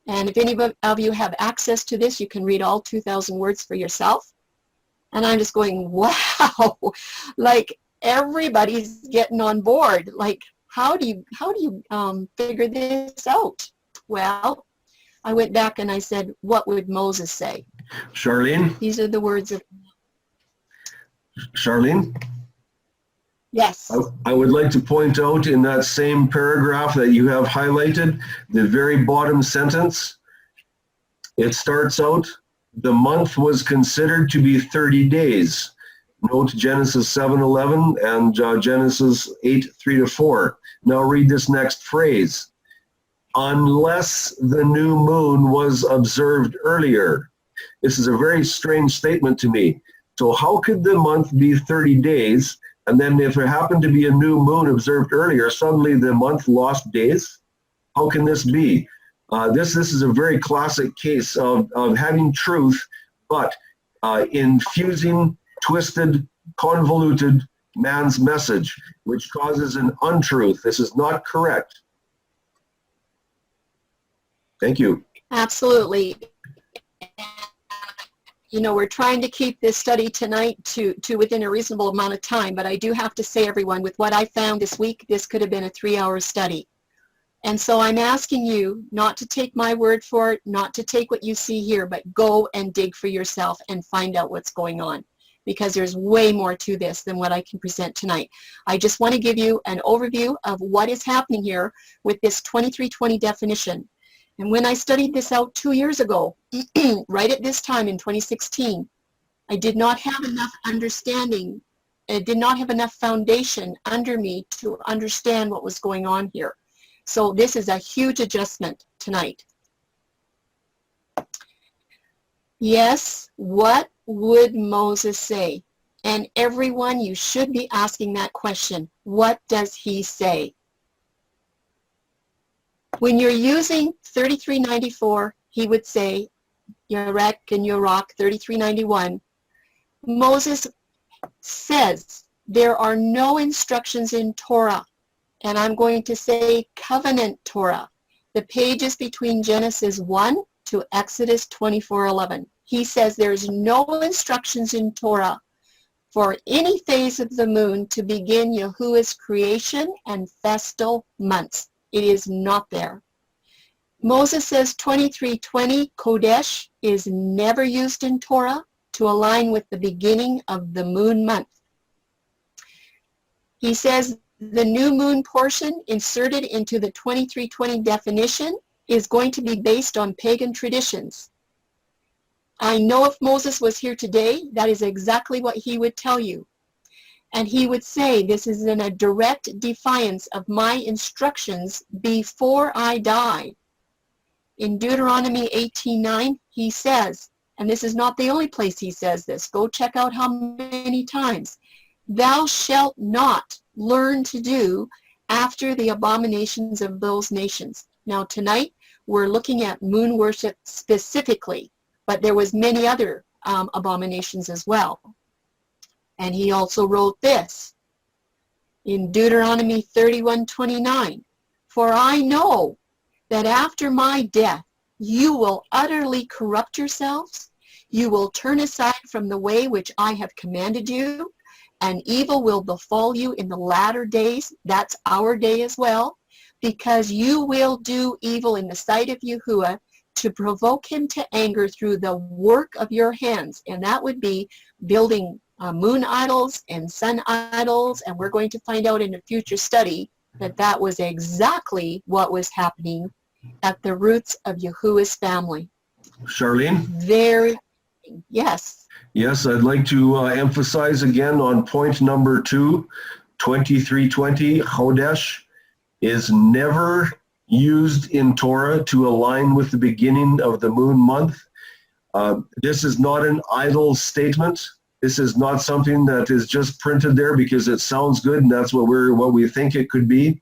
And if any of you have access to this, you can read all 2,000 words for yourself. And I'm just going, wow, like everybody's getting on board. Like, how do you figure this out? Well, I went back and I said, what would Moses say? Charlene? These are the words of... Charlene? Yes. I would like to point out in that same paragraph that you have highlighted, the very bottom sentence, it starts out, the month was considered to be 30 days. Note Genesis 7:11 and Genesis 8:3-4. Now read this next phrase. Unless the new moon was observed earlier. This is a very strange statement to me. So how could the month be 30 days? And then if there happened to be a new moon observed earlier, suddenly the month lost days? How can this be? This is a very classic case of having truth, but infusing twisted, convoluted man's message, which causes an untruth. This is not correct. Thank you. Absolutely. You know, we're trying to keep this study tonight to within a reasonable amount of time, but I do have to say, everyone, with what I found this week, this could have been a 3-hour study. And so I'm asking you not to take my word for it, not to take what you see here, but go and dig for yourself and find out what's going on, because there's way more to this than what I can present tonight. I just want to give you an overview of what is happening here with this 2320 definition. And when I studied this out 2 years ago, right at this time in 2016, I did not have enough understanding, I did not have enough foundation under me to understand what was going on here. So this is a huge adjustment tonight. Yes, what would Moses say? And everyone, you should be asking that question. What does he say? When you're using 3394, he would say, Yarek and Yorok, 3391. Moses says there are no instructions in Torah, and I'm going to say covenant Torah, the pages between Genesis 1 to Exodus 24:11. He says there's no instructions in Torah for any phase of the moon to begin Yahuwah's creation and festal months. It is not there. Moses says 2320 Kodesh is never used in Torah to align with the beginning of the moon month. He says the new moon portion inserted into the 2320 definition is going to be based on pagan traditions. I know if Moses was here today, that is exactly what he would tell you. And he would say, this is in a direct defiance of my instructions before I die. In Deuteronomy 18:9, he says, and this is not the only place he says this, go check out how many times, thou shalt not learn to do after the abominations of those nations. Now tonight, we're looking at moon worship specifically, but there was many other abominations as well. And he also wrote this in Deuteronomy 31:29, for I know that after my death you will utterly corrupt yourselves, you will turn aside from the way which I have commanded you, and evil will befall you in the latter days, that's our day as well, because you will do evil in the sight of Yahuwah to provoke him to anger through the work of your hands, and that would be building moon idols and sun idols, and we're going to find out in a future study that that was exactly what was happening at the roots of Yahuwah's family. Charlene? Very, yes. Yes, I'd like to emphasize again on point number 2, 2320 Chodesh is never used in Torah to align with the beginning of the moon month. This is not an idle statement. This is not something that is just printed there because it sounds good and that's what we think it could be.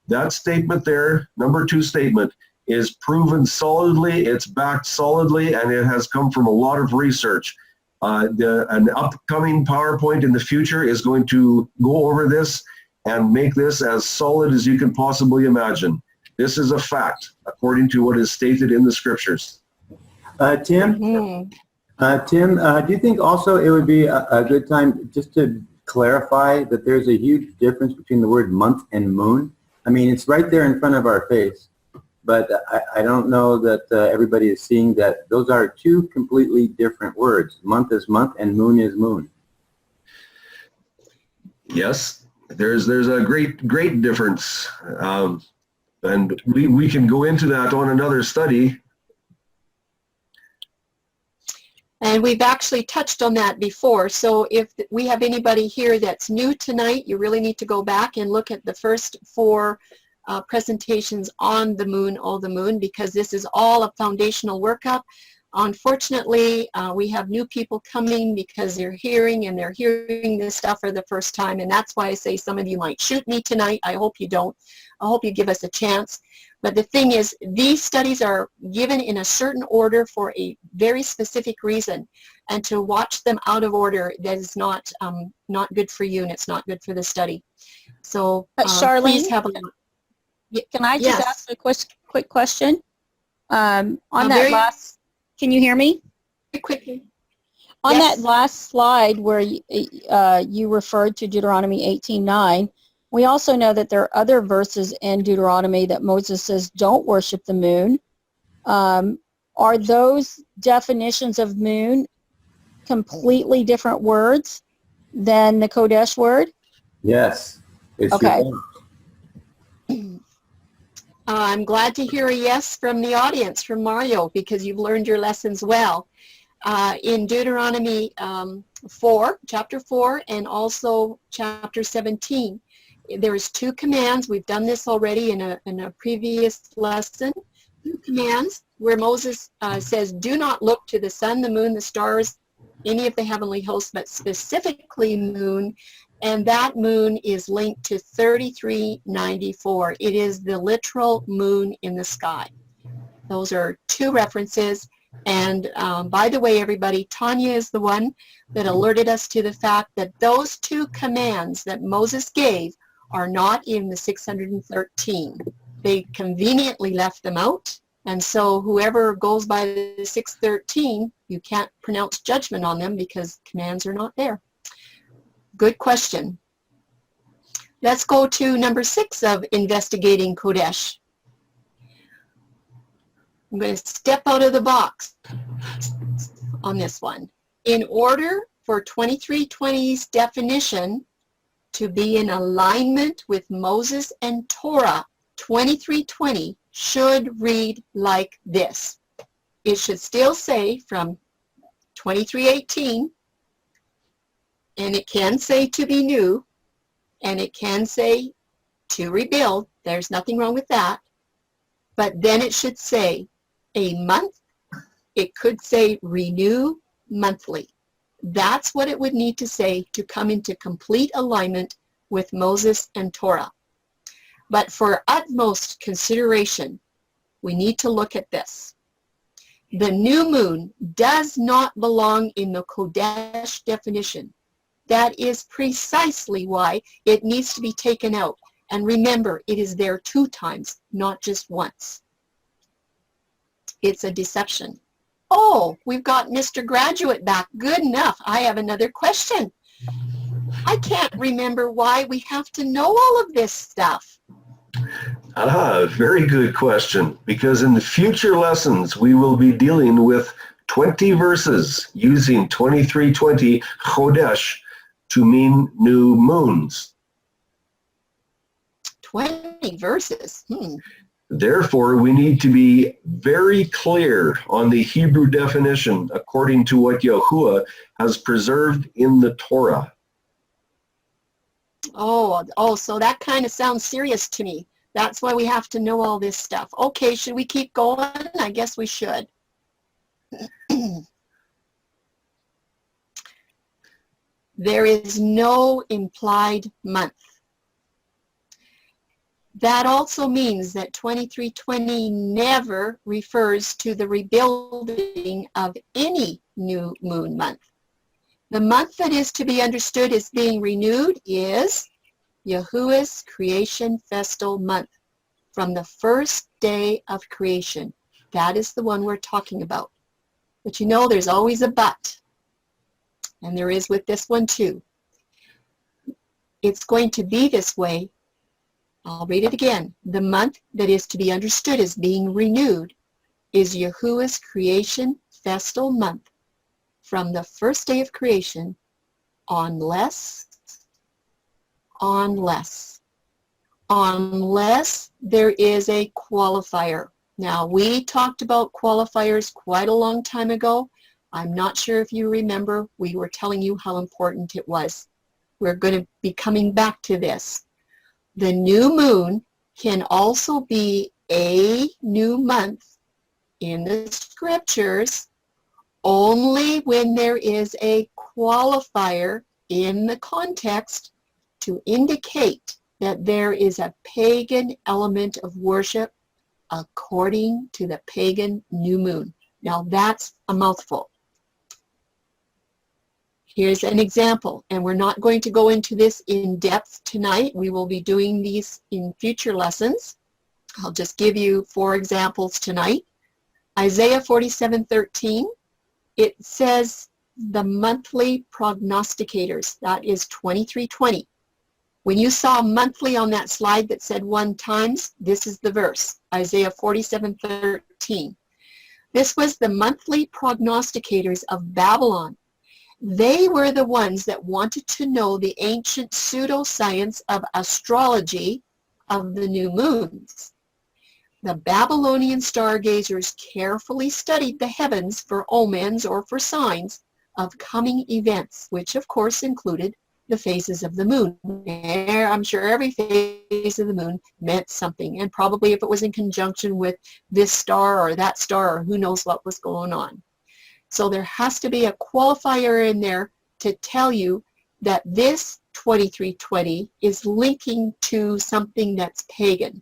That statement there, number 2 statement, is proven solidly, it's backed solidly, and it has come from a lot of research. An upcoming PowerPoint in the future is going to go over this and make this as solid as you can possibly imagine. This is a fact, according to what is stated in the scriptures. Tim? Mm-hmm. Tim, do you think also it would be a good time just to clarify that there's a huge difference between the word month and moon? I mean, it's right there in front of our face, but I don't know that everybody is seeing that those are 2 completely different words. Month is month and moon is moon. Yes, there's a great difference, and we can go into that on another study. And we've actually touched on that before. So if we have anybody here that's new tonight, you really need to go back and look at the first 4 presentations on the moon, because this is all a foundational workup. Unfortunately, we have new people coming because they're hearing this stuff for the first time, and that's why I say some of you might shoot me tonight. I hope you don't. I hope you give us a chance. But the thing is, these studies are given in a certain order for a very specific reason, and to watch them out of order, that is not good for you, and it's not good for the study. So Charlene, please have a can I just yes. ask a quick question? On that very last, can you hear me? quickly. On Yes. that last slide where you referred to Deuteronomy 18:9, we also know that there are other verses in Deuteronomy that Moses says don't worship the moon. Are those definitions of moon completely different words than the Kodesh word? Yes. It's Okay. I'm glad to hear a yes from the audience, from Mario, because you've learned your lessons well. In Deuteronomy 4, chapter 4, and also chapter 17, there's 2 commands. We've done this already in a previous lesson. 2 commands where Moses says, do not look to the sun, the moon, the stars, any of the heavenly hosts, but specifically moon. And that moon is linked to 3394. It is the literal moon in the sky. Those are 2 references. And by the way, everybody, Tanya is the one that alerted us to the fact that those 2 commands that Moses gave are not in the 613. They conveniently left them out. And so whoever goes by the 613, you can't pronounce judgment on them because commands are not there. Good question. Let's go to number 6 of investigating Kodesh. I'm going to step out of the box on this one. In order for 2320's definition to be in alignment with Moses and Torah, 2320 should read like this. It should still say from 2318, and it can say to be new, and it can say to rebuild. There's nothing wrong with that. But then it should say a month. It could say renew monthly. That's what it would need to say to come into complete alignment with Moses and Torah. But for utmost consideration, we need to look at this. The new moon does not belong in the Kodesh definition. That is precisely why it needs to be taken out. And remember, it is there 2 times, not just once. It's a deception. Oh, we've got Mr. Graduate back. Good enough. I have another question. I can't remember why we have to know all of this stuff. Very good question. Because in the future lessons, we will be dealing with 20 verses using 2320 Chodesh to mean new moons. 20 verses. Therefore, we need to be very clear on the Hebrew definition according to what Yahuwah has preserved in the Torah. Oh, so that kind of sounds serious to me. That's why we have to know all this stuff. Okay, should we keep going? I guess we should. There is no implied month. That also means that 2320 never refers to the rebuilding of any new moon month. The month that is to be understood as being renewed is Yahuwah's creation festal month, from the first day of creation. That is the one we're talking about. But you know, there's always a but. And there is with this one too. It's going to be this way. I'll read it again. The month that is to be understood as being renewed is Yahuwah's creation festal month, from the first day of creation, unless there is a qualifier. Now, we talked about qualifiers quite a long time ago. I'm not sure if you remember. We were telling you how important it was. We're going to be coming back to this. The new moon can also be a new month in the scriptures only when there is a qualifier in the context to indicate that there is a pagan element of worship according to the pagan new moon. Now that's a mouthful. Here's an example, and we're not going to go into this in depth tonight. We will be doing these in future lessons. I'll just give you 4 examples tonight. Isaiah 47:13, it says the monthly prognosticators, that is 2320. When you saw monthly on that slide that said 1 times, this is the verse, Isaiah 47:13. This was the monthly prognosticators of Babylon. They were the ones that wanted to know the ancient pseudoscience of astrology of the new moons. The Babylonian stargazers carefully studied the heavens for omens or for signs of coming events, which of course included the phases of the moon. I'm sure every phase of the moon meant something, and probably if it was in conjunction with this star or that star, or who knows what was going on. So there has to be a qualifier in there to tell you that this 2320 is linking to something that's pagan.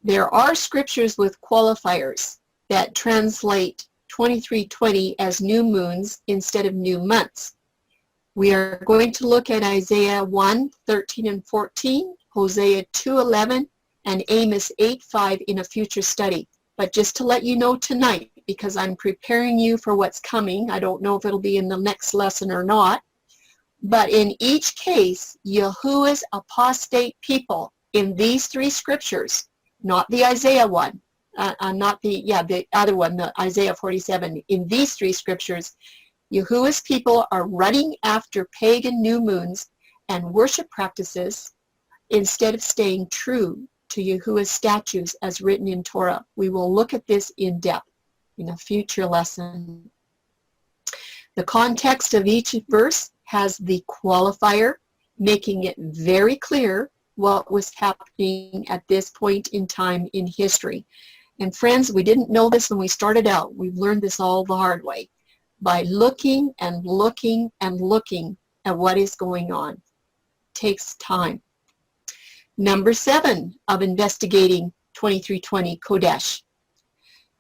There are scriptures with qualifiers that translate 2320 as new moons instead of new months. We are going to look at Isaiah 1:13 and 14, Hosea 2:11, and Amos 8:5 in a future study. But just to let you know tonight, because I'm preparing you for what's coming, I don't know if it'll be in the next lesson or not, but in each case, Yahuwah's apostate people in these 3 scriptures, not the Isaiah one, the other one, the Isaiah 47, in these 3 scriptures, Yahuwah's people are running after pagan new moons and worship practices instead of staying true to Yahuwah's statutes as written in Torah. We will look at this in depth in a future lesson. The context of each verse has the qualifier, making it very clear what was happening at this point in time in history. And friends, we didn't know this when we started out. We've learned this all the hard way by looking and looking and looking at what is going on. It takes time. Number 7 of investigating 2320 Kodesh.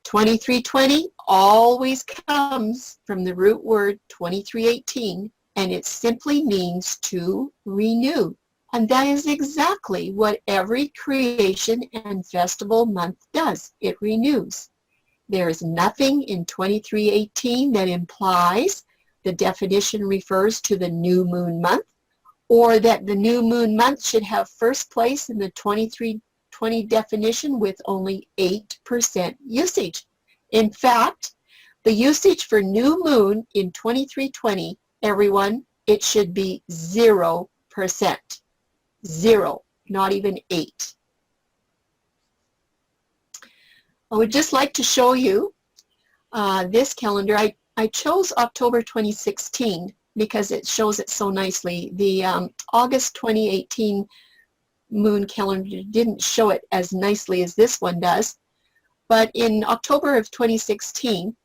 2320 always comes from the root word 2318, and it simply means to renew. And that is exactly what every creation and festival month does. It renews. There is nothing in 2318 that implies the definition refers to the new moon month, or that the new moon month should have first place in the 2320 definition with only 8% usage. In fact, the usage for new moon in 2320, everyone, it should be 0%. 0, not even 8. I would just like to show you this calendar. I chose October 2016 because it shows it so nicely. The August 2018 moon calendar didn't show it as nicely as this one does. But in October of 2016,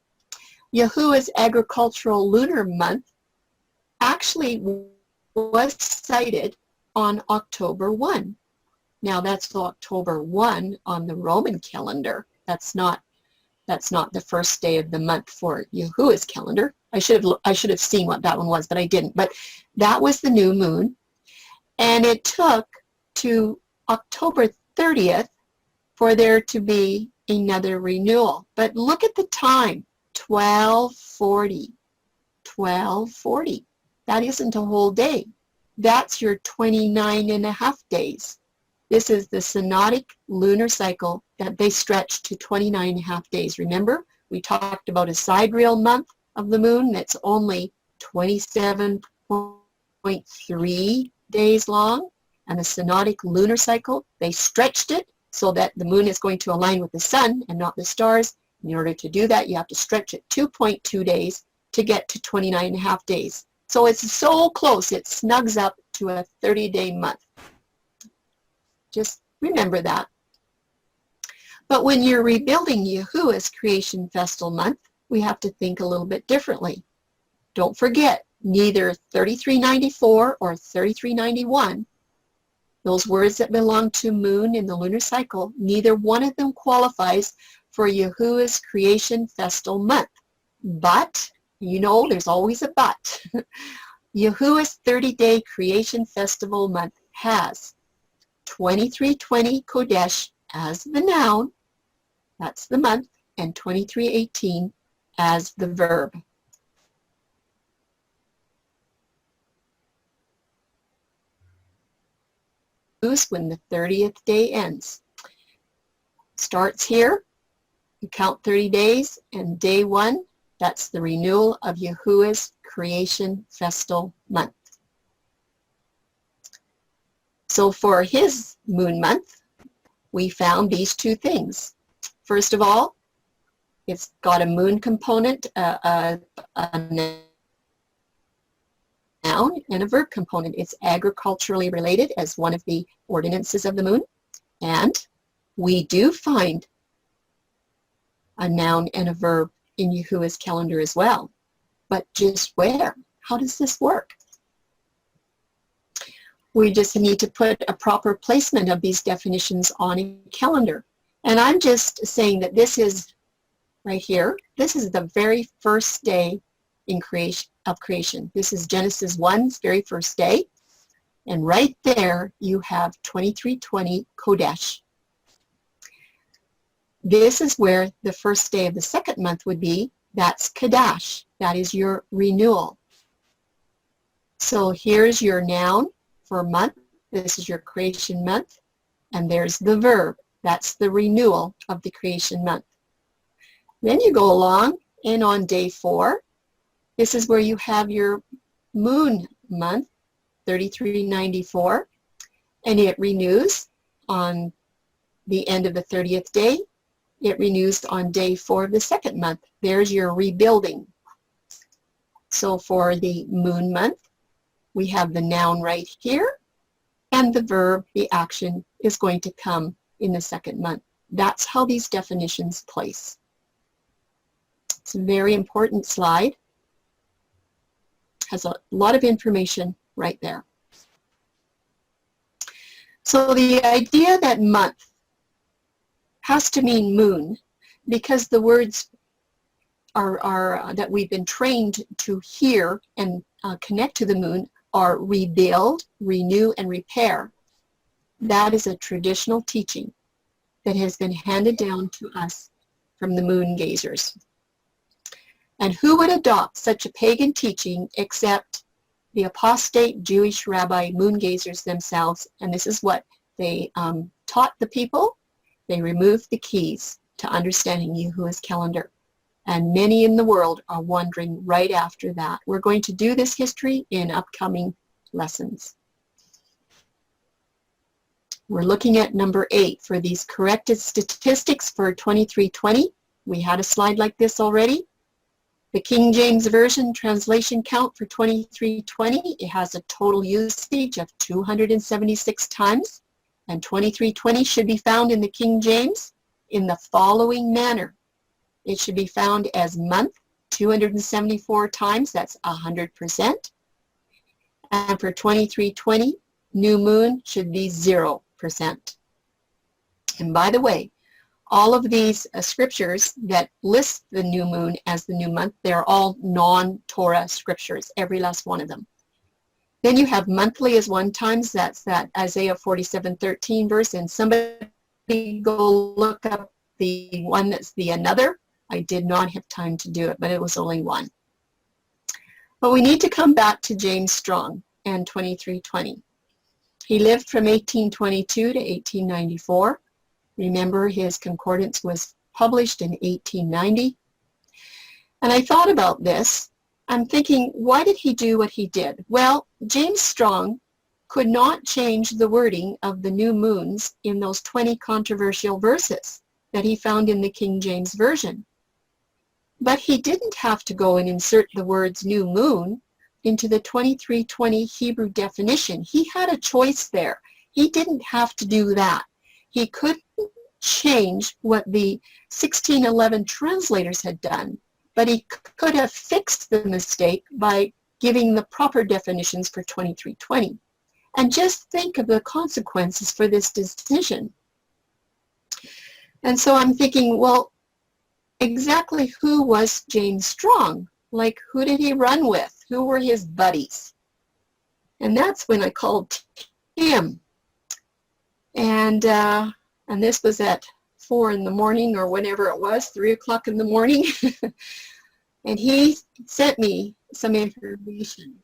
Yahuwah's agricultural lunar month actually was cited on October 1. Now that's October 1 on the Roman calendar. That's not the first day of the month for Yahuwah's calendar. I should have seen what that one was, but I didn't. But that was the new moon, and it took to October 30th for there to be another renewal. But look at the time, 1240. 1240. That isn't a whole day. That's your 29 and a half days. This is the synodic lunar cycle that they stretch to 29 and a half days. Remember, we talked about a sidereal month of the moon that's only 27.3 days long, and the synodic lunar cycle, they stretched it so that the moon is going to align with the sun and not the stars. In order to do that, you have to stretch it 2.2 days to get to 29 and a half days. So it's so close, it snugs up to a 30-day month. Just remember that. But when you're rebuilding Yahuwah's creation festival month, we have to think a little bit differently. Don't forget, neither 3394 or 3391, those words that belong to moon in the lunar cycle, neither one of them qualifies for Yahuwah's creation festal month. But, you know, there's always a but. Yahuwah's 30-day creation festival month has 2320 Kodesh as the noun, that's the month, and 2318 as the verb. When the 30th day ends. Starts here, you count 30 days, and day 1, that's the renewal of Yahuwah's creation festal month. So for his moon month, we found these two things. First of all, it's got a moon component, a noun, and a verb component. It's agriculturally related as one of the ordinances of the moon. And we do find a noun and a verb in Yahuwah's calendar as well. But just where? How does this work? We just need to put a proper placement of these definitions on a calendar. And I'm just saying that this is right here. This is the very first day in creation. This is Genesis 1's very first day. And right there you have 2320 Kodesh. This is where the first day of the second month would be. That's Kadash. That is your renewal. So here's your noun for month. This is your creation month. And there's the verb. That's the renewal of the creation month. Then you go along, and on day 4, this is where you have your moon month, 3394, and it renews on the end of the 30th day. It renews on day 4 of the second month. There's your rebuilding. So for the moon month, we have the noun right here, and the verb, the action, is going to come in the second month. That's how these definitions place. It's a very important slide. Has a lot of information right there. So the idea that month has to mean moon, because the words are that we've been trained to hear and connect to the moon are rebuild, renew, and repair. That is a traditional teaching that has been handed down to us from the moon gazers. And who would adopt such a pagan teaching except the apostate Jewish rabbi moon gazers themselves? And this is what they taught the people. They removed the keys to understanding Yahuwah's calendar. And many in the world are wondering right after that. We're going to do this history in upcoming lessons. We're looking at number 8 for these corrected statistics for 2320. We had a slide like this already. The King James Version translation count for 2320, it has a total usage of 276 times, and 2320 should be found in the King James in the following manner. It should be found as month 274 times, that's 100%. And for 2320, new moon should be 0%. And by the way, all of these scriptures that list the new moon as the new month, they're all non-Torah scriptures, every last one of them. Then you have monthly as one times, that's that Isaiah 47:13 verse, and somebody go look up the one that's the another. I did not have time to do it, but it was only one. But we need to come back to James Strong and 2320. He lived from 1822 to 1894. Remember, his concordance was published in 1890. And I thought about this. I'm thinking, why did he do what he did? Well, James Strong could not change the wording of the new moons in those 20 controversial verses that he found in the King James Version. But he didn't have to go and insert the words new moon into the 2320 Hebrew definition. He had a choice there. He didn't have to do that. He couldn't change what the 1611 translators had done, but he could have fixed the mistake by giving the proper definitions for 2320. And just think of the consequences for this decision. And so I'm thinking, well, exactly who was James Strong? Like, who did he run with? Who were his buddies? And that's when I called him. And this was at 4 in the morning or whenever it was, 3 o'clock in the morning. And he sent me some information.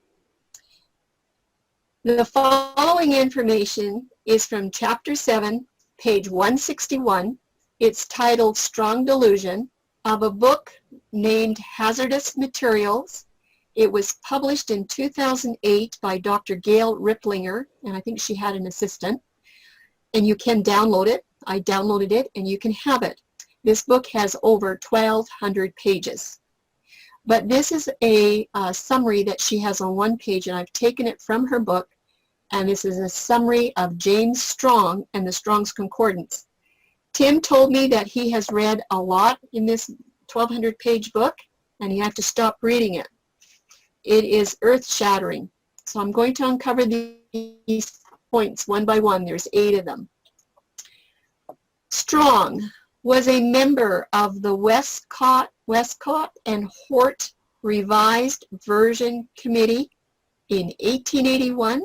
The following information is from chapter 7, page 161. It's titled Strong Delusion, of a book named Hazardous Materials. It was published in 2008 by Dr. Gail Ripplinger, and I think she had an assistant. And you can download it. I downloaded it, and you can have it. This book has over 1,200 pages. But this is a summary that she has on one page, and I've taken it from her book, and this is a summary of James Strong and the Strong's Concordance. Tim told me that he has read a lot in this 1,200-page book, and he had to stop reading it. It is earth-shattering. So I'm going to uncover these points one by one. There's 8 of them. Strong was a member of the Westcott and Hort Revised Version Committee in 1881,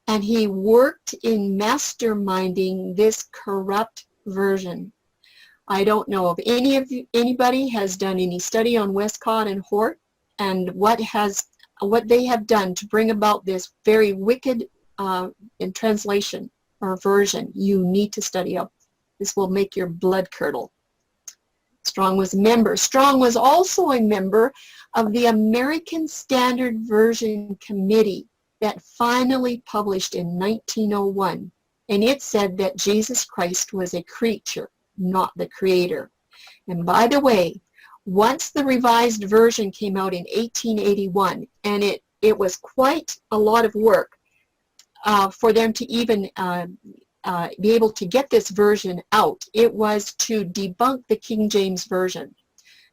and he worked in masterminding this corrupt version. I don't know if anybody has done any study on Westcott and Hort and what they have done to bring about this very wicked in translation or version. You need to study up. This will make your blood curdle. Strong was a member. Strong was also a member of the American Standard Version Committee that finally published in 1901. And it said that Jesus Christ was a creature, not the creator. And by the way, once the Revised Version came out in 1881, and it was quite a lot of work for them to even be able to get this version out. It was to debunk the King James Version.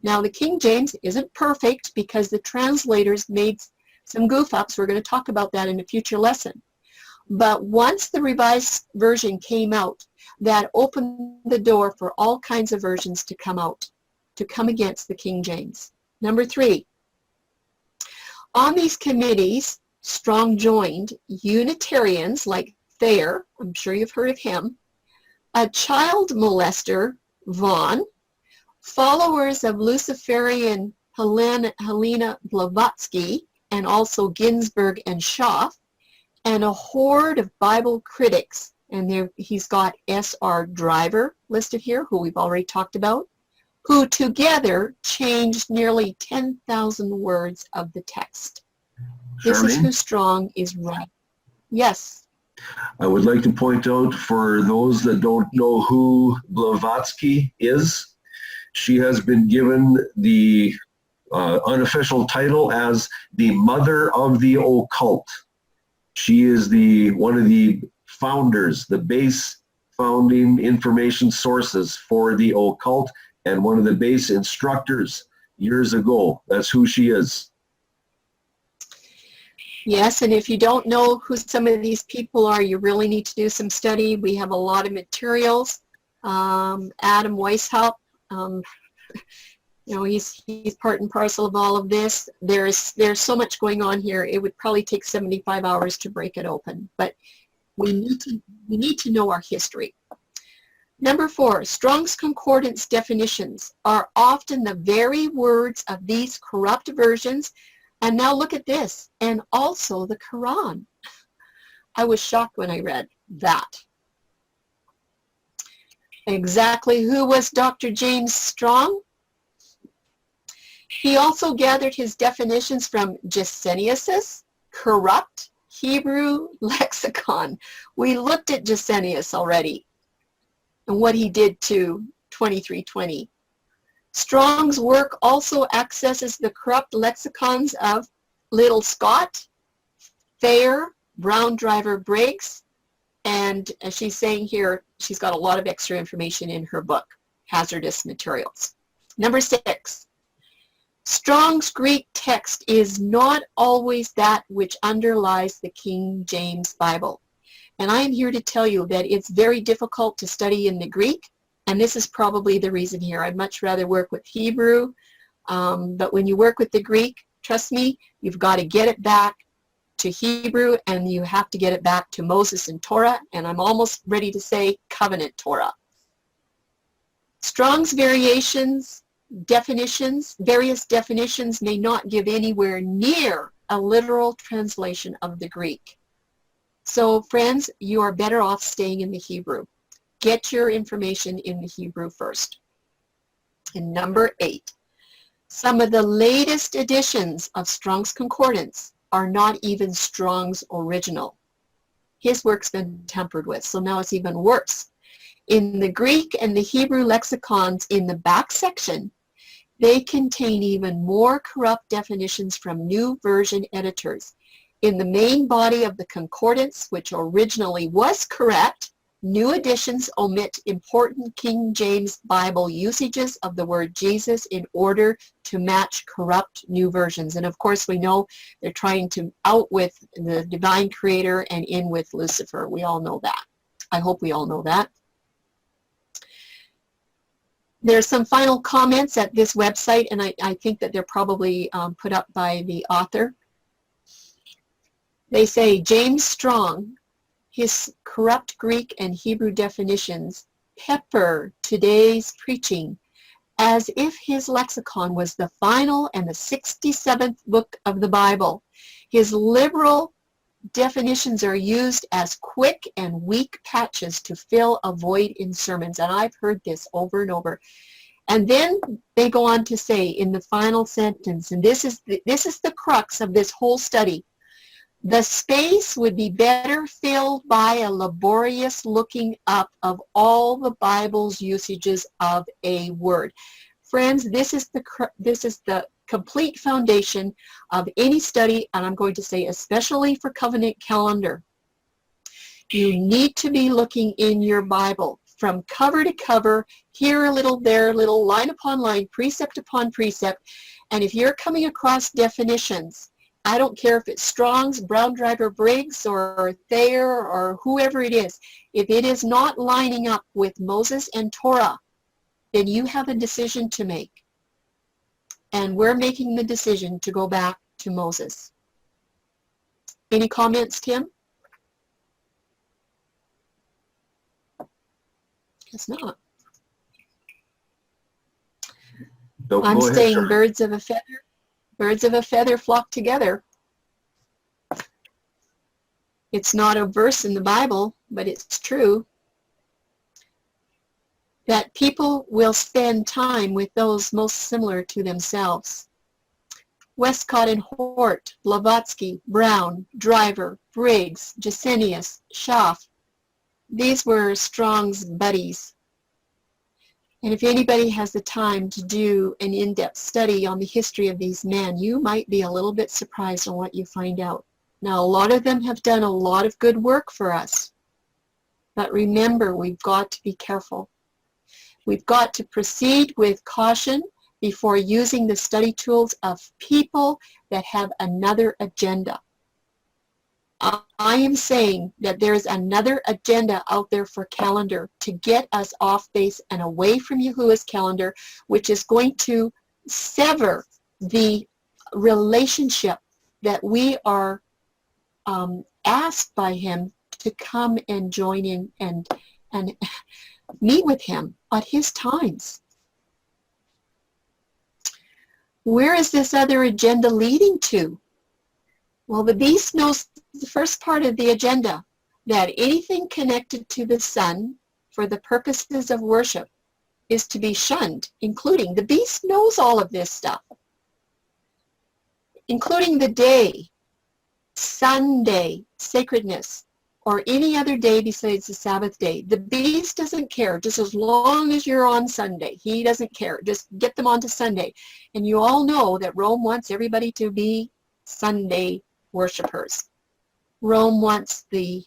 Now, the King James isn't perfect because the translators made some goof-ups. We're going to talk about that in a future lesson. But once the Revised Version came out, that opened the door for all kinds of versions to come out, to come against the King James. Number 3, on these committees, Strong joined Unitarians like Thayer, I'm sure you've heard of him, a child molester, Vaughn, followers of Luciferian Helena Blavatsky, and also Ginsburg and Schaff, and a horde of Bible critics. And there he's got S.R. Driver listed here, who we've already talked about, who together changed nearly 10,000 words of the text. This is who Strong is running. Yes. I would like to point out, for those that don't know who Blavatsky is, she has been given the unofficial title as the Mother of the Occult. She is one of the founders, the base founding information sources for the occult, and one of the base instructors years ago. That's who she is. Yes, and if you don't know who some of these people are, you really need to do some study. We have a lot of materials. Adam Weishaupt, he's part and parcel of all of this. There's so much going on here. It would probably take 75 hours to break it open, but we need to know our history. Number 4, Strong's Concordance definitions are often the very words of these corrupt versions. And now look at this, and also the Quran. I was shocked when I read that. Exactly who was Dr. James Strong? He also gathered his definitions from Gesenius's corrupt Hebrew lexicon. We looked at Gesenius already and what he did to 2320. Strong's work also accesses the corrupt lexicons of Little Scott, Thayer, Brown Driver Briggs, and as she's saying here, she's got a lot of extra information in her book, Hazardous Materials. Number 6, Strong's Greek text is not always that which underlies the King James Bible. And I am here to tell you that it's very difficult to study in the Greek, and this is probably the reason here. I'd much rather work with Hebrew, but when you work with the Greek, trust me, you've got to get it back to Hebrew, and you have to get it back to Moses and Torah, and I'm almost ready to say covenant Torah. Strong's various definitions may not give anywhere near a literal translation of the Greek. So friends, you are better off staying in the Hebrew. Get your information in the Hebrew first. And number 8, some of the latest editions of Strong's Concordance are not even Strong's original. His work's been tampered with, so now it's even worse. In the Greek and the Hebrew lexicons in the back section, they contain even more corrupt definitions from new version editors. In the main body of the concordance, which originally was correct, new editions omit important King James Bible usages of the word Jesus in order to match corrupt new versions. And of course, we know they're trying to out with the divine creator and in with Lucifer. We all know that. I hope we all know that. There's some final comments at this website, and I think that they're probably put up by the author. They say, James Strong, his corrupt Greek and Hebrew definitions pepper today's preaching as if his lexicon was the final and the 67th book of the Bible. His liberal definitions are used as quick and weak patches to fill a void in sermons, and I've heard this over and over. And then they go on to say in the final sentence, and this is the crux of this whole study, the space would be better filled by a laborious looking up of all the Bible's usages of a word. Friends, this is the complete foundation of any study, and I'm going to say especially for covenant calendar. You need to be looking in your Bible from cover to cover, here a little, there a little, line upon line, precept upon precept, and if you're coming across definitions, I don't care if it's Strong's, Brown Driver Briggs, or Thayer, or whoever it is, if it is not lining up with Moses and Torah, then you have a decision to make. And we're making the decision to go back to Moses. Any comments, Tim? Guess not. No, I'm go ahead, saying Sharon. birds of a feather flock together. It's not a verse in the Bible, but it's true that people will spend time with those most similar to themselves. Westcott and Hort, Blavatsky, Brown, Driver, Briggs, Gesenius, Schaff. These were Strong's buddies. And if anybody has the time to do an in-depth study on the history of these men, you might be a little bit surprised on what you find out. Now, a lot of them have done a lot of good work for us. But remember, we've got to be careful. We've got to proceed with caution before using the study tools of people that have another agenda. I am saying that there's another agenda out there for calendar to get us off base and away from Yahuwah's calendar, which is going to sever the relationship that we are asked by him to come and join in and meet with him at his times. Where is this other agenda leading to? Well, the beast knows the first part of the agenda, that anything connected to the sun for the purposes of worship is to be shunned, including, the beast knows all of this stuff, including the day, Sunday, sacredness, or any other day besides the Sabbath day. The beast doesn't care, just as long as you're on Sunday. He doesn't care. Just get them onto Sunday. And you all know that Rome wants everybody to be Sunday worshipers. Rome wants the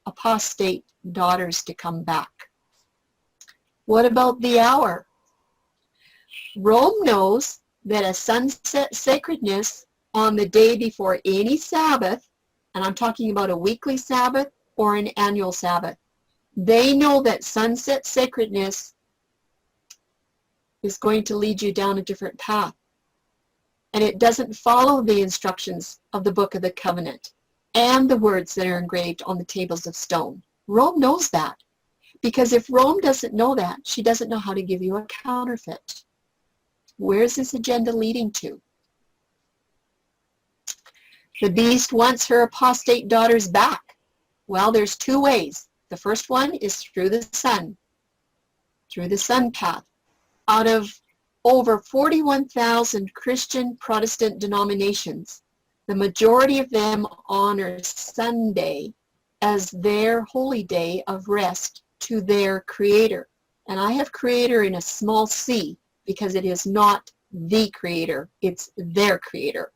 apostate daughters to come back. What about the hour? Rome knows that a sunset sacredness on the day before any Sabbath, and I'm talking about a weekly Sabbath or an annual Sabbath, they know that sunset sacredness is going to lead you down a different path. And it doesn't follow the instructions of the Book of the Covenant and the words that are engraved on the tables of stone. Rome knows that. Because if Rome doesn't know that, she doesn't know how to give you a counterfeit. Where's this agenda leading to? The beast wants her apostate daughters back. Well, there's two ways. The first one is through the sun path. Out of over 41,000 Christian Protestant denominations, the majority of them honor Sunday as their holy day of rest to their Creator. And I have Creator in a small c because it is not the Creator, it's their Creator.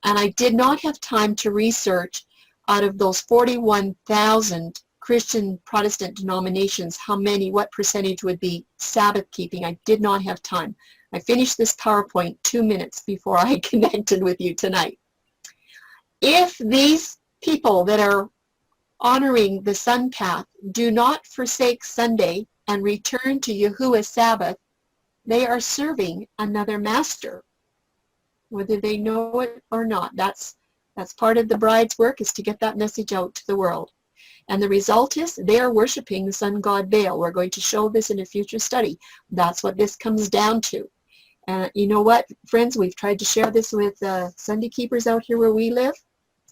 And I did not have time to research out of those 41,000 Christian Protestant denominations, what percentage would be Sabbath keeping. I did not have time. I finished this PowerPoint 2 minutes before I connected with you tonight. If these people that are honoring the sun path do not forsake Sunday and return to Yahuwah's Sabbath, they are serving another master, whether they know it or not. That's part of the bride's work, is to get that message out to the world. And the result is they are worshiping the sun god Baal. We're going to show this in a future study. That's what this comes down to. And you know what, friends, we've tried to share this with Sunday keepers out here where we live.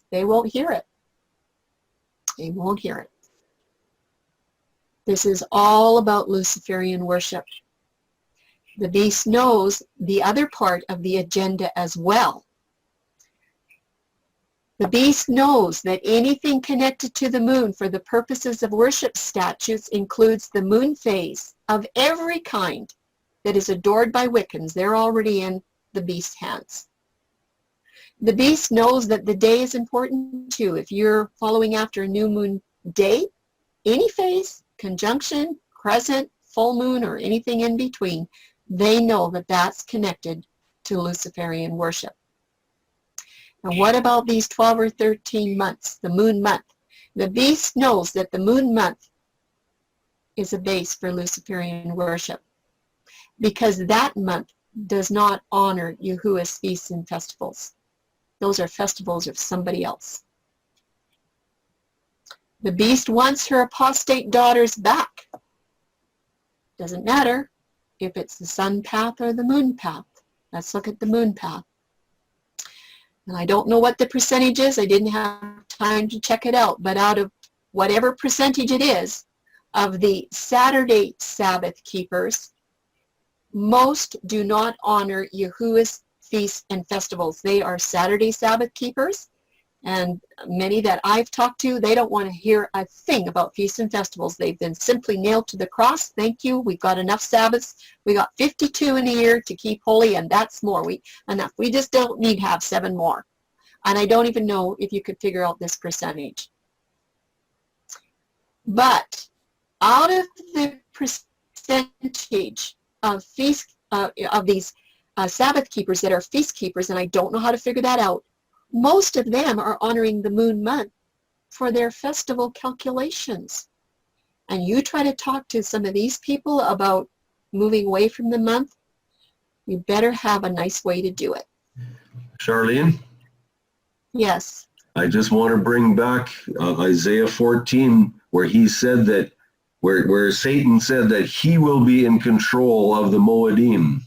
They won't hear it. They won't hear it. This is all about Luciferian worship. The beast knows the other part of the agenda as well. The beast knows that anything connected to the moon for the purposes of worship statutes includes the moon phase of every kind that is adored by Wiccans. They're already in the beast's hands. The beast knows that the day is important too. If you're following after a new moon day, any phase, conjunction, crescent, full moon, or anything in between, they know that that's connected to Luciferian worship. And what about these 12 or 13 months, the moon month? The beast knows that the moon month is a base for Luciferian worship because that month does not honor Yahuwah's feasts and festivals. Those are festivals of somebody else. The beast wants her apostate daughters back. Doesn't matter if it's the sun path or the moon path. Let's look at the moon path. And I don't know what the percentage is. I didn't have time to check it out. But out of whatever percentage it is of the Saturday Sabbath keepers, most do not honor Yahuwah's feasts and festivals. They are Saturday Sabbath keepers. And many that I've talked to, they don't want to hear a thing about feasts and festivals. They've been simply nailed to the cross. Thank you. We've got enough Sabbaths. We got 52 in a year to keep holy, and that's more. Enough. We just don't need to have 7 more. And I don't even know if you could figure out this percentage. But out of the percentage of feast of these Sabbath keepers that are feast keepers, and I don't know how to figure that out, most of them are honoring the moon month for their festival calculations. And you try to talk to some of these people about moving away from the month, you better have a nice way to do it. Charlene? Yes. I just want to bring back Isaiah 14, where he said that, where Satan said that he will be in control of the Moedim.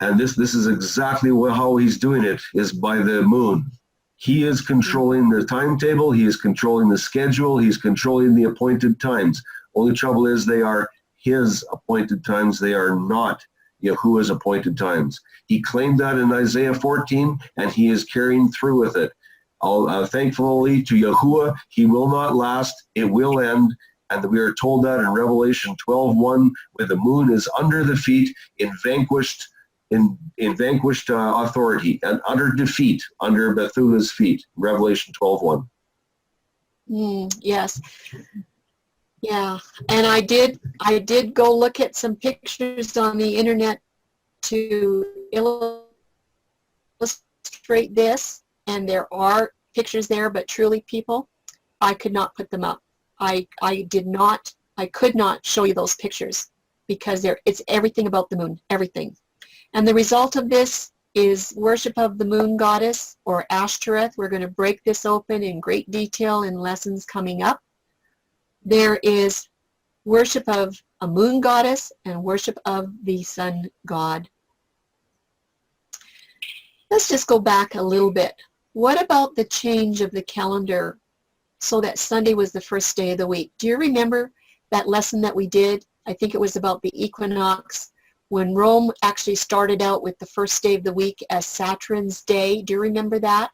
And this is exactly how he's doing it, is by the moon. He is controlling the timetable, he is controlling the schedule, he's controlling the appointed times. Only trouble is they are his appointed times, they are not Yahuwah's appointed times. He claimed that in Isaiah 14, and he is carrying through with it. Thankfully to Yahuwah, he will not last, it will end. And we are told that in Revelation 12:1, where the moon is under the feet in vanquished authority and utter defeat under Bethula's feet. Revelation 12:1. Yes. Yeah. And I did go look at some pictures on the internet to illustrate this, and there are pictures there, but truly, people, I could not put them up. I could not show you those pictures because it's everything about the moon, everything. And the result of this is worship of the moon goddess, or Ashtoreth. We're going to break this open in great detail in lessons coming up. There is worship of a moon goddess and worship of the sun god. Let's just go back a little bit. What about the change of the calendar so that Sunday was the first day of the week? Do you remember that lesson that we did? I think it was about the equinox, when Rome actually started out with the first day of the week as Saturn's day. Do you remember that?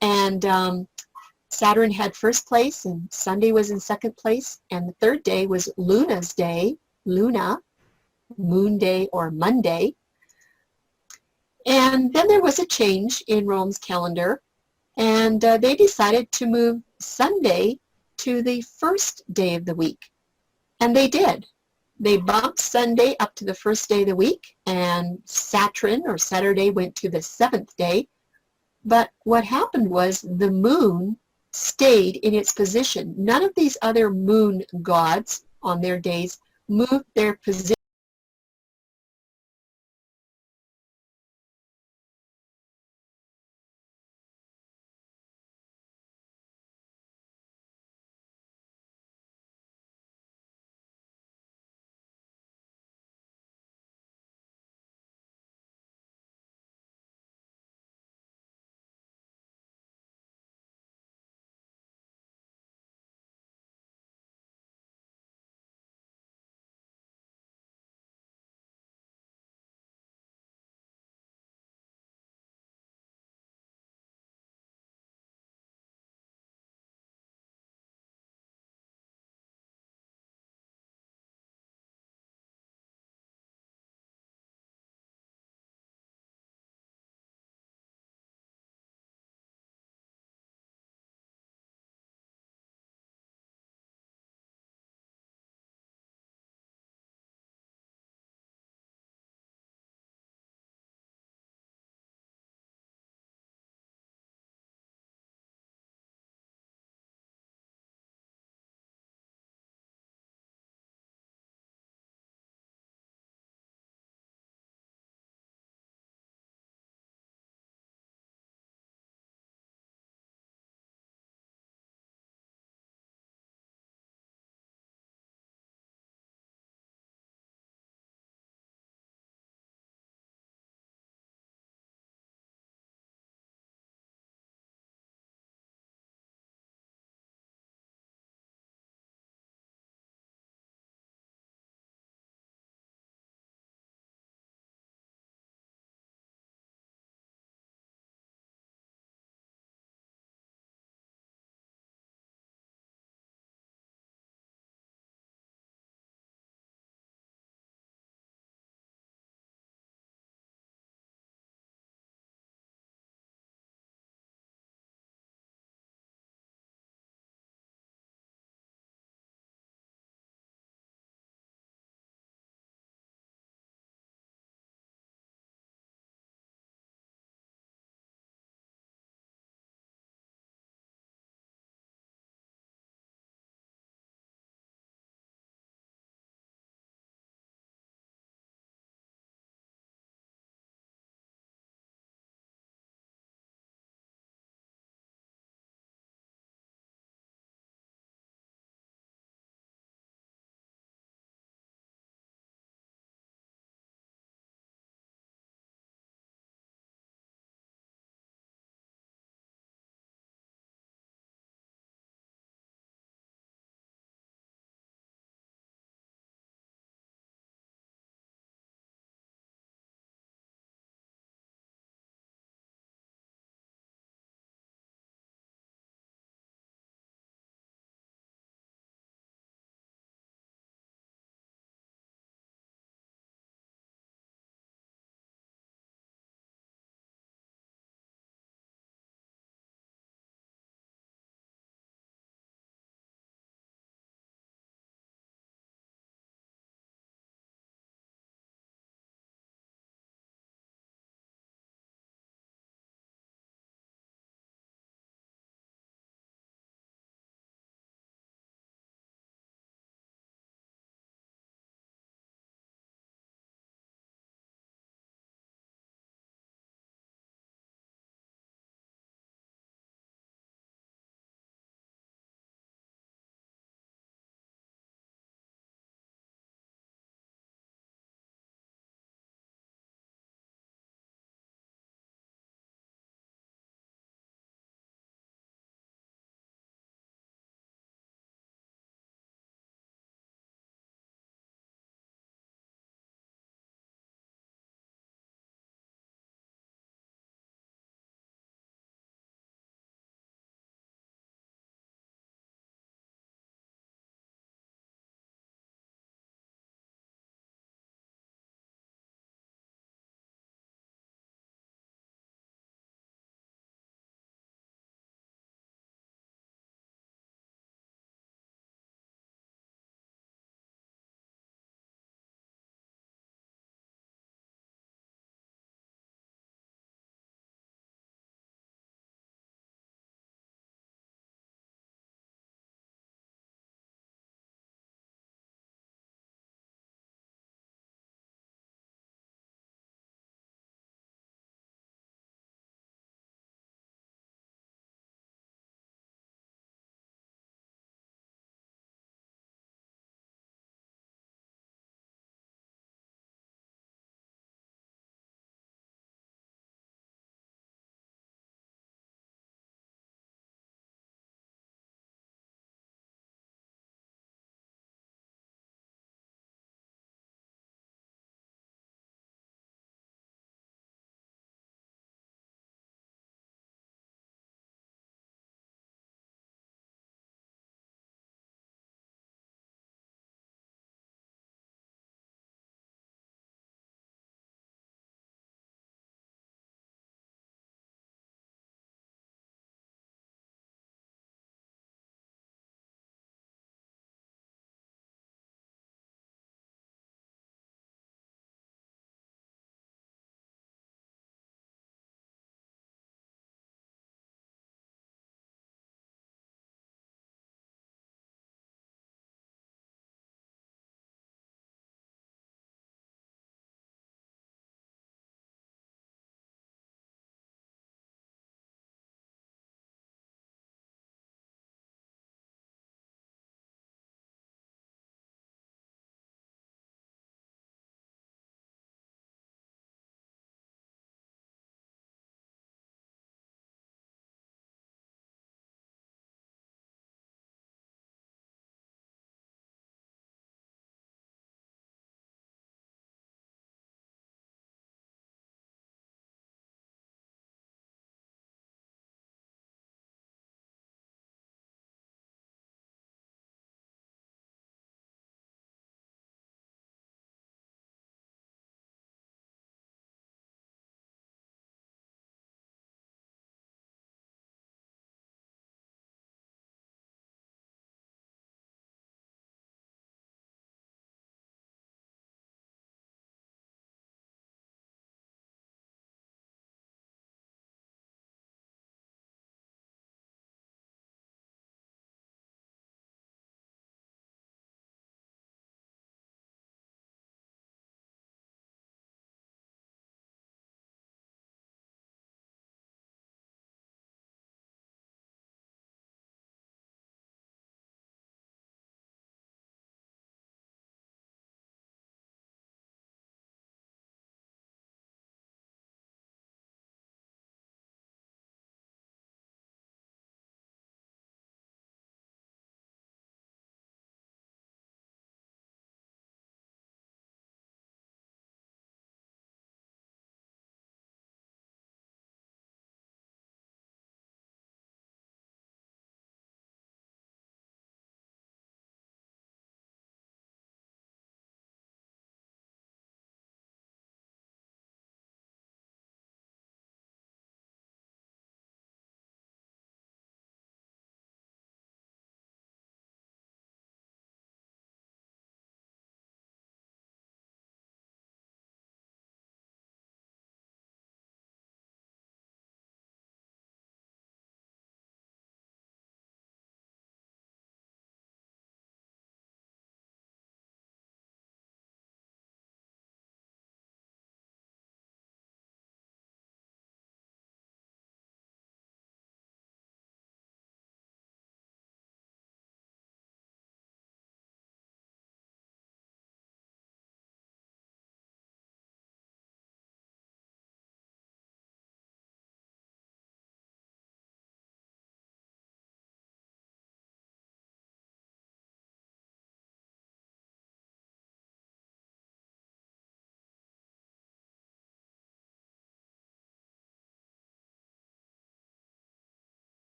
And Saturn had first place, and Sunday was in second place, and the third day was Luna's day, Luna, moon day or Monday. And then there was a change in Rome's calendar, and they decided to move Sunday to the first day of the week. And they did. They bumped Sunday up to the first day of the week, and Saturn, or Saturday, went to the seventh day. But what happened was the moon stayed in its position. None of these other moon gods on their days moved their position